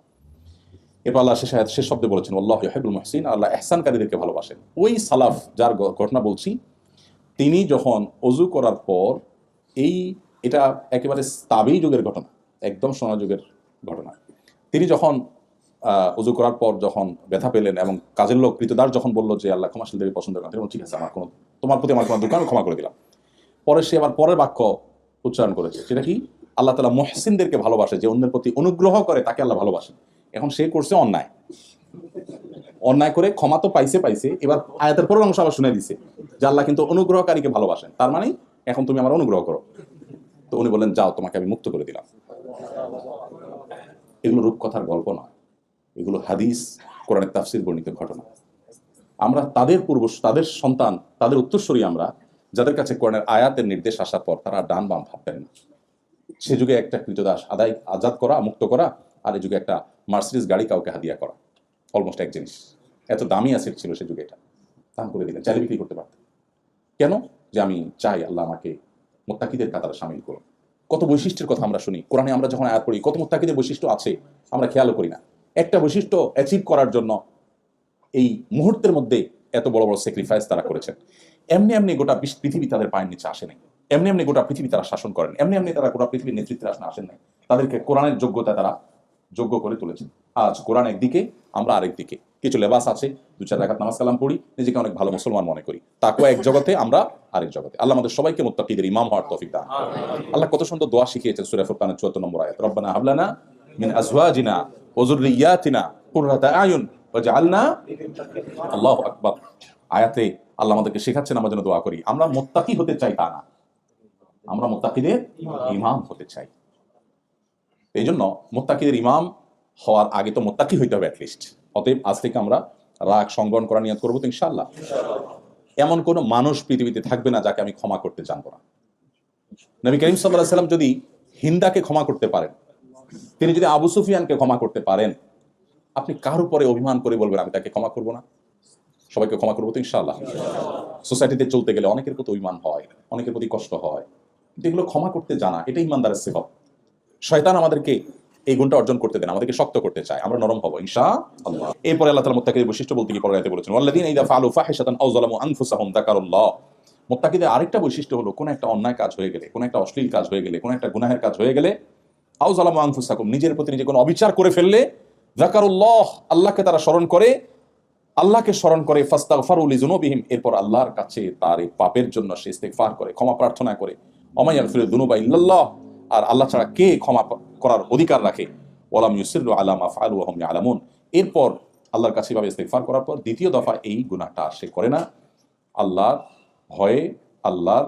এরপর আল্লাহ শেষ শব্দে বলেছেন, আল্লাহু ইউহিব্বুল মুহসিন, আল্লাহ ইহসানকারীদেরকে ভালোবাসেন। ওই সালাফ যার ঘটনা বলছি, তিনি যখন ওযু করার পর, এটা একেবারে তাবেঈ যুগের ঘটনা, একদম সোনা যুগের ঘটনা। তিনি যখন উজু করার পর যখন ব্যথা পেলেন এবং কাজের লোক কৃতদাস যখন বলল যে আল্লাহ ক্ষমাশীল দেবী পছন্দ করেন, তিনি বললেন, ঠিক আছে, আমার কোনো তোমার প্রতি আমার কোনো দোকান ক্ষমা করে দিলাম। পরে সে আবার পরের বাক্য উচ্চারণ করেছে, সেটা কি? আল্লাহ তাআলা মুহসিনদেরকে ভালোবাসে, যে অন্যের প্রতি অনুগ্রহ করে তাকে আল্লাহ ভালোবাসেন। এখন সে করছে অন্যায়, অন্যায় করে ক্ষমা তো পাইছে, এবার আয়াতের পরের অংশ আবার শুনে দিছে যে আল্লাহ কিন্তু অনুগ্রহকারীকে ভালোবাসেন, তার মানে এখন তুমি আমার অনুগ্রহ করো। তো উনি বললেন, যাও, তোমাকে আমি মুক্ত করে দিলাম। এগুলো রূপকথার গল্প নয়, এগুলো হাদিস, কোরআনের তাফসীর বর্ণিত ঘটনা। আমরা তাদের সন্তান, তাদের উত্তরসূরি আমরা, যাদের কাছে কোরআনের আয়াতের নির্দেশ আসার পর তারা ডান বাম ভাবতেন না। সে যুগে একটা কৃতদাস আজাদ করা, মুক্ত করা, আর এই যুগে একটা মার্সিডিজ গাড়ি কাউকে হাদিয়া করা অলমোস্ট এক জিনিস। এত দামি অ্যাসেট ছিল সে যুগে, এটা দান করে দিলেন, চাইলে বিক্রি করতে পারতেন। কেন? যে আমি চাই আল্লাহ আমাকে মুত্তাকিদের কাতারে শামিল করুন। কত বৈশিষ্ট্যের কথা আমরা শুনি কোরআনে, আমরা যখন আয়াত পড়ি কত মুত্তাকিদের বৈশিষ্ট্য আছে আমরা খেয়ালও করি না। একটা বৈশিষ্ট্য অ্যাচিভ করার জন্য এই মুহূর্তের মধ্যে এত বড় বড় স্যাক্রিফাইস তারা করেছেন। এমনি এমনি গোটা পৃথিবী তাদের পায়ের নিচে আসে নাই, এমনি এমনি গোটা পৃথিবী তারা শাসন করেন, এমনি এমনি তারা গোটা পৃথিবীর নেতৃত্বে আসেন নাই। তাদেরকে কোরআনের যোগ্যতা তারা যোগ্য করে তুলেছেন। আজ কোরআন একদিকে, আমরা আরেক দিকে। কিছু লেবাস আছে, 2-4 রাকাত নামাজ কালাম পড়ি, নিজেকে অনেক ভালো মুসলমান মনে করি, তাকওয়া এক জগতে, আমরা আরেক জগতে। আল্লাহ আমাদের সবাইকে মুত্তাকিদের ইমাম হওয়ার তৌফিক দান। আল্লাহ কত সুন্দর দোয়া শিখিয়েছেন সূরা ফুরকানের 74 নম্বর আয়াত, রব্বানা হাব লানা মিন আজওয়াজিনা ওয়া যুররিয়াতিনা কুররাতা আয়ুন ওয়াজআলনা, আল্লাহু আকবার। আয়াতে আল্লাহ আমাদেরকে শেখাচ্ছেন আমরা যেন দোয়া করি। আমরা মুত্তাকি হতে চাই তা না, আমরা মুত্তাকিদের ইমাম হতে চাই। এই জন্য মুত্তাকিদের ইমাম হওয়ার আগে তো মুত্তাকি হইতে হবে অ্যাটলিস্ট। অতএব আজ থেকে আমরা রাগ সংবরণ করার নিয়ত করবো তো ইনশাআল্লাহ। এমন কোনো মানুষ পৃথিবীতে থাকবে না যাকে আমি ক্ষমা করতে জানবো না। নবী করিম সাল্লাল্লাহু আলাইহি সাল্লাম যদি হিন্দাকে ক্ষমা করতে পারেন, তিনি যদি আবু সুফিয়ানকে ক্ষমা করতে পারেন, আপনি কার উপরে অভিমান করে বলবেন আমি তাকে ক্ষমা করবো না? সবাইকে ক্ষমা করবো তো ইনশাআল্লাহ। সোসাইটিতে চলতে গেলে অনেকের প্রতি অভিমান হয়, অনেকের প্রতি কষ্ট হয়, কিন্তু এগুলো ক্ষমা করতে জানা এটাই ইমানদারের সিফাত। শয়তান আমাদেরকে এই গুণটা অর্জন করতে দেন, আমাদেরকে শক্ত করতে চায়, আমরা নরম হব ইনশাআল্লাহ। এরপরে আল্লাহ তাআলা মুত্তাকিদের বৈশিষ্ট্য বলতে কি পরে বলেছেন, ওয়াল্লাযীনা ইযা ফাআলু ফাহিশাতান আও যালামু আনফুসাহুম যাকারুল্লাহ। মুত্তাকিদের আরেকটা বৈশিষ্ট্য হলো, কোন একটা অন্যায় কাজ হয়ে গেলে, কোন একটা অশ্লীল কাজ হয়ে গেলে, কোন একটা গুনাহের কাজ হয়ে গেলে, আও যালামু আনফুসাহুম, নিজের প্রতি নিজে কোনো অবিচার করে ফেললে, যাকারুল্লাহ, আল্লাহকে তারা স্মরণ করে, আল্লাহকে স্মরণ করে, ফাস্তাগফারু লিযুনুবিহিম, এরপর আল্লাহর কাছে তার এই পাপের জন্য সে ইস্তিগফার করে, ক্ষমা প্রার্থনা করে। ওয়া ইয়াগফিরু যুনুবা ইল্লাল্লাহ, আর আল্লাহ ছাড়া কে ক্ষমা করার অধিকার রাখে? ওয়ালাম ইউসিরু আলা মা ফাআলু ওয়া হুম ইয়ালামুন, এরপর আল্লাহর কাছে ভাবে ইস্তিগফার করার পর দ্বিতীয় দফা এই গুনাহটা সে করে না, আল্লাহর ভয়ে, আল্লাহর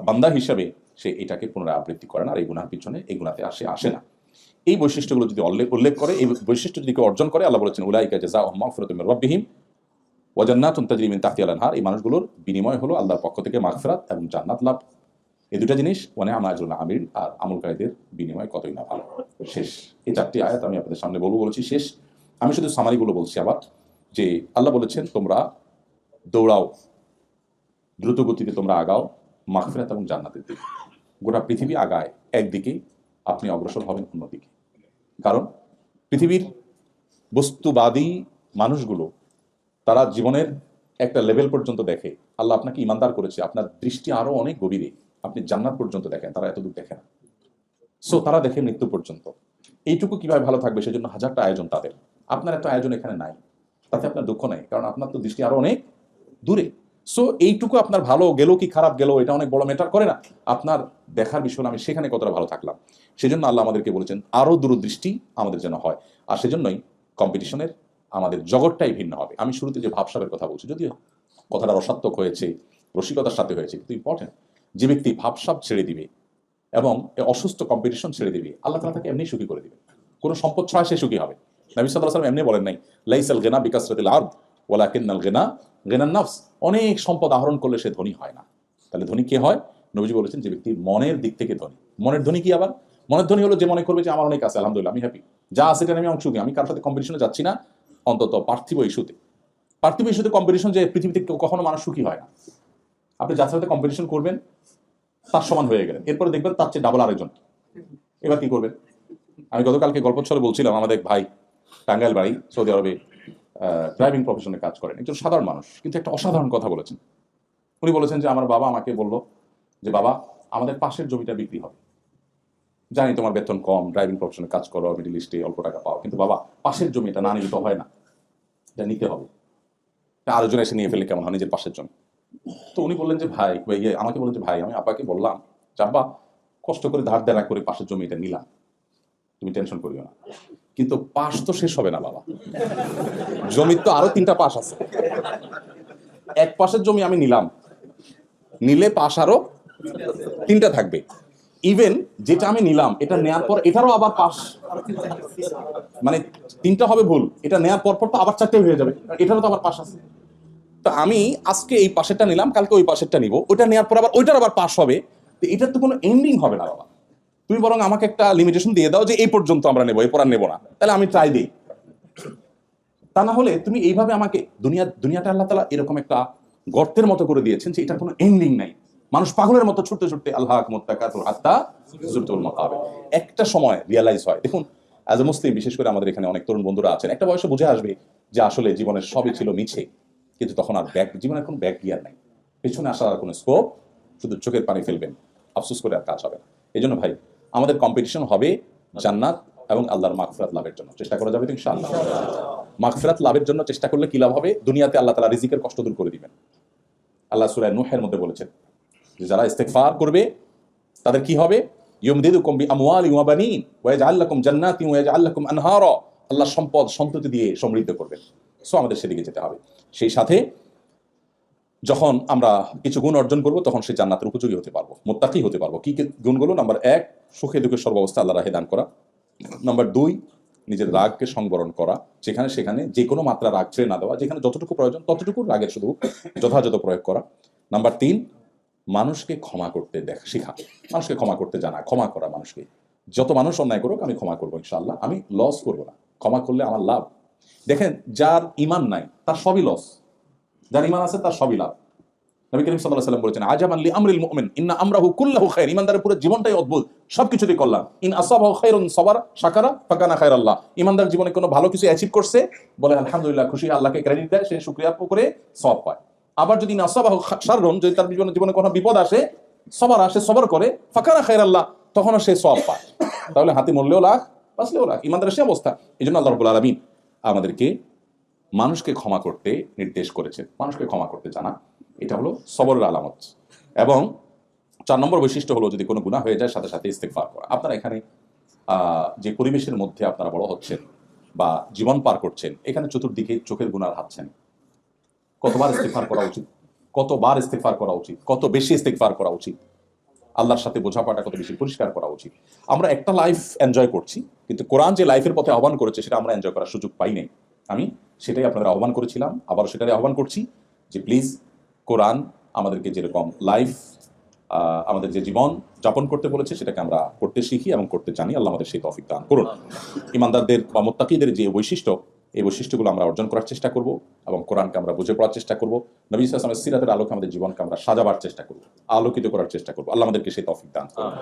বান্দা হিসাবে সে এটাকে পুনরাবৃত্তি করে না, আর এই গুনাহর পিছনে এই গুনাহতে আসে না। এই বৈশিষ্ট্যগুলো যদি উল্লেখ করে, এই বৈশিষ্ট্য যদি কেউ অর্জন করে, আল্লাহ বলেছেন উলাইকা জাযাউহুম মাগফিরাতুম মির রাব্বিহিম ওয়া জান্নাতুন তাজরি মিন তাহতিহাল আনহার, এই মানুষগুলোর বিনিময় হলো আল্লাহর পক্ষ থেকে মাগফিরাত এবং জান্নাত লাভ। এই দুটো জিনিস, ওয়া নি'মা আজরুল আমিল, আর আমলকারীদের বিনিময় কতই না ভালো। শেষ এই 4টি আয়াত আমি আপনাদের সামনে বলেছি শেষ। আমি শুধু সামারিগুলো বলছি আবার, যে আল্লাহ বলেছেন তোমরা দৌড়াও, দ্রুত গতিতে তোমরা আগাও মাগফিরাত এবং জান্নাতের দিকে। গোটা পৃথিবী আগায় একদিকেই, আপনি অগ্রসর হবেন অন্যদিকে। কারণ পৃথিবীর বস্তুবাদী মানুষগুলো তারা জীবনের একটা লেভেল পর্যন্ত দেখে, আল্লাহ আপনাকে ইমানদার করেছে, আপনার দৃষ্টি আরো অনেক গভীরে, আপনি জান্নাত পর্যন্ত দেখেন, তারা এতদূর দেখে না। সো তারা দেখে মৃত্যু পর্যন্ত। এইটুকু কিভাবে ভালো থাকবে সেজন্য হাজারটা আয়োজন তাদের। আপনার এত আয়োজন এখানে নাই, তাতে আপনার দুঃখ নেই, কারণ আপনার তো দৃষ্টি আরো অনেক দূরে। সো এইটুকু আপনার ভালো গেল কি খারাপ গেল এটা অনেক বড় ম্যাটার করে না। আপনার দেখার বিষয় আমি সেখানে কতটা ভালো থাকলাম, সেজন্য আল্লাহ আমাদেরকে বলেছেন আরো দূরদৃষ্টি আমাদের যেন হয়। আর সেজন্যই কম্পিটিশনের আমাদের জগৎটাই ভিন্ন হবে। আমি শুরুতে যে ভাবসাবের কথা বলছি, যদিও কথাটা রসাত্মক হয়েছে, রসিকতার সাথে হয়েছে, কিন্তু ইম্পর্টেন্ট, যে ব্যক্তি ভাবসাব ছেড়ে দিবে এবং অসুস্থ কম্পিটিশন ছেড়ে দিবে, আল্লাহ তাআলা তাকে এমনি সুখী করে দিবে। কোনো সম্পদ ছাড়া সে সুখী হবে। নবী সাল্লাল্লাহু আলাইহি ওয়াসাল্লাম এমনি বলেন নাই, লাইসাল গিনা বিকাসরাতিল আরদ ওয়ালাকিন্নাল গিনা গিনান নাফস, অনেক সম্পদ আহরণ করলে সে ধনী হয় না। তাহলে ধনী কে হয়? নবীজি বলেছেন যে ব্যক্তি মনের দিক থেকে ধনী। মনের ধনী কি আবার? মনের ধনী হলো যে মনে করবে যে আমার অনেক আছে, আলহামদুলিল্লাহ আমি হ্যাপি, যা আছে এটা আমি অংশ সুখী, আমি কারোর সাথে কম্পিটিশনে যাচ্ছি না, অন্তত পার্থিব ইস্যুতে। পার্থিব ইস্যুতে কম্পিটিশন, যে পৃথিবীতে কখনো মানুষ সুখী হয় না। আপনি যার সাথে কম্পিটিশন করবেন তার সমান হয়ে গেলেন, এরপরে দেখবেন তার চেয়ে ডাবল আরেকজন, এবার কি করবেন? আমি গতকালকে গল্পছলে বলছিলাম, আমাদের ভাই টাঙ্গাইল বাড়ি, সৌদি আরবে ড্রাইভিং প্রফেশনে কাজ করেন, একজন সাধারণ মানুষ, কিন্তু একটা অসাধারণ কথা বলেছেন। উনি বলেছেন যে আমার বাবা আমাকে বলল যে বাবা আমাদের পাশের জমিটা বিক্রি হবে, জানি তোমার বেতন কম, ড্রাইভিং প্রফেশনে কাজ করো, মিডল ইস্টে অল্প টাকা পাও, কিন্তু বাবা পাশের জমি এটা না নিলে তো হয় না, এটা নিতে হবে। আরেকজন এসে নিয়ে ফেলে কেমন হয় নিজের পাশের জমি। তো উনি বললেন যে ভাই, আমাকে বললেন যে ভাই, আমি আব্বাকে বললাম যে আব্বা কষ্ট করে ধার দেনা করে পাশের জমি এটা নিলাম, তুমি টেনশন করিও না, কিন্তু পাশ তো শেষ হবে না বাবা, জমির তো আরো 3টা পাশ আছে। এক পাশের জমি আমি নিলাম, নিলে পাশ আরো 3টা থাকবে। ইভেন যেটা আমি নিলাম এটা নেয়ার পর এটারও আবার পাশ, মানে 3টা হবে ভুল, এটা নেয়ার পর পর তো আবার 4টে হয়ে যাবে, এটারও তো আবার পাশ আছে। তো আমি আজকে এই পাশেরটা নিলাম, কালকে ওই পাশেরটা নিব, ওইটা নেওয়ার পর আবার ওইটার আবার পাশ হবে। তো এটার তো কোনো এন্ডিং হবে না বাবা, তুমি বরং আমাকে একটা লিমিটেশন দিয়ে দাও যে এই পর্যন্ত আমরা নেবো, এরপর আর নেবো না, তাহলে আমি ট্রাই দিই। তা না হলে তুমি এইভাবে আমাকে দুনিয়াটা আল্লাহ তাআলা এরকম একটা গর্তের মতো করে দিয়েছেন যে এটার কোনো এন্ডিং নাই। মানুষ পাগলের মতো ছুটতে ছুটতে আল্লাহকুমুত তাকাতুর হাত্তা যুরতুল মাকাবির, একটা সময় রিয়ালাইজ হয়। দেখুন, অ্যাজ এ মুসলিম, বিশেষ করে আমাদের এখানে অনেক তরুণ বন্ধুরা আছেন, একটা বয়সে বুঝে আসবে যে আসলে জীবনের সবই ছিল মিছে, কিন্তু তখন আর জীবনের কোনো ব্যাক গিয়ার নাই, পেছনে আসার আর কোনো স্কোপ, শুধু চোখের পানি ফেলবেন, আফসোস করে আর কাজ হবে না। এই জন্য ভাই, আমাদের কম্পিটিশন হবে জান্নাত এবং আল্লাহর মাগফিরাত লাভের জন্য। চেষ্টা করা যাবে তো ইনশাআল্লাহ। মাগফিরাত লাভের জন্য চেষ্টা করলে কি লাভ হবে? দুনিয়াতে আল্লাহ তাআলা রিজিকের কষ্ট দূর করে দিবেন। আল্লাহ সূরা নূহের মধ্যে বলেছেন যে যারা ইস্তিগফার করবে তাদের কি হবে? ইউমদিদুকুম বিআমওয়ালিন ওয়া বানিন ওয়া ইয়াজআল লাকুম জান্নাতিন ওয়া ইয়াজআল লাকুম আনহারা। আল্লাহ সম্পদ সন্ততি দিয়ে সমৃদ্ধ করবেন। সো আমাদের সেদিকে যেতে হবে। সেই সাথে যখন আমরা কিছু গুণ অর্জন করব তখন সেই জান্নাতের উপযোগী হতে পারবো, মুত্তাকি হতে পারবো। কি কি গুণগুলো? নাম্বার 1, সুখে দুঃখে সর্বাবস্থা আল্লাহ রাহে দান করা। নাম্বার 2, নিজের রাগকে সংবরণ করা, যেখানে সেখানে যে কোনো মাত্রা রাগ ছেড়ে না দেওয়া, যেখানে যতটুকু প্রয়োজন ততটুকু রাগের শুধু যথাযথ প্রয়োগ করা। নাম্বার 3, মানুষকে ক্ষমা করতে শেখা, মানুষকে ক্ষমা করতে জানা, ক্ষমা করা মানুষকে। যত মানুষ অন্যায় করুক আমি ক্ষমা করবো ইনশাআল্লাহ, আমি লস করবো না, ক্ষমা করলে আমার লাভ। দেখেন, যার ইমান নাই তার সবই লস, যার ইমান আছে তার সবই লাভ। নবী করিম সাল্লাল্লাহু আলাইহি ওয়াসাল্লাম বলেছেন, আজাবান লিআমরিল মুমিন ইন্না আমরাহু কুল্লাহু খায়র। ইমানদারের পুরো জীবনটাই অদ্ভুত, সবকিছুতেই কল্যাণ। ইন আসাবাহু খায়রুন সাবারা শাকারা ফাকানা খায়রাল্লাহ। ইমানদার জীবনে কোনো ভালো কিছু অ্যাচিভ করছে, বলে আলহামদুলিল্লাহ, খুশি, আল্লাহকে ক্রেডিট দেয়, সে শুকরিয়া করে সওয়াব পায়। আবার যদি আসাবাহু শাররুন, যদি তার জীবনে কোনো বিপদ আসে, সাবারা, সে সবর করে, ফাকানা খায়রাল্লাহ, তখনও সে সওয়াব পায়। তাহলে হাতে মরলেও লাখ, বাঁচলেও লাখ, ইমানদারের সে অবস্থা। এজন্য আল্লাহ রাব্বুল আলামিন আমাদেরকে মানুষকে ক্ষমা করতে নির্দেশ করেছেন, মানুষকে ক্ষমা করতে জানা, এটা হলো সবরের আলামত। এবং 4 নম্বর বৈশিষ্ট্য হলো, যদি কোনো গুনাহ হয়ে যায় সাথে সাথে ইস্তিগফার করা। আপনারা এখানে যে পরিবেশের মধ্যে আপনারা বড় হচ্ছেন বা জীবন পার করছেন, এখানে চতুর্দিকে চোখের গুনার হাতছেন। কতবার ইস্তিগফার করা উচিত, কতবার ইস্তিগফার করা উচিত, কত বেশি ইস্তিগফার করা উচিত, আল্লাহর সাথে বোঝাপড়া কত বেশি পরিষ্কার করা উচিত। আমরা একটা লাইফ এনজয় করছি, কিন্তু কোরআন যে লাইফের পথে আহ্বান করেছে সেটা আমরা এনজয় করার সুযোগ পাই নাই। আমি সেটাই আপনাদের আহ্বান করেছিলাম, আবার সেটাই আহ্বান করছি যে প্লিজ কোরআন আমাদেরকে যেরকম লাইফ, আমাদের যে জীবন যাপন করতে বলেছে সেটাকে আমরা করতে শিখি এবং করতে জানি। আল্লাহ আমাদের সেই তৌফিক দান করুন। ইমানদারদের বা মুত্তাকিদের যে বৈশিষ্ট্য, এই বৈশিষ্ট্যগুলো আমরা অর্জন করার চেষ্টা করব এবং কোরআনকে আমরা বুঝে পড়ার চেষ্টা করব। নবী সাল্লাল্লাহু আলাইহি ওয়াসাল্লামের সিরাতের আলোকে আমাদের জীবনকে আমরা সাজাবার চেষ্টা করব, আলোকিত করার চেষ্টা করব। আল্লাহ আমাদেরকে সেই তৌফিক দান করুন।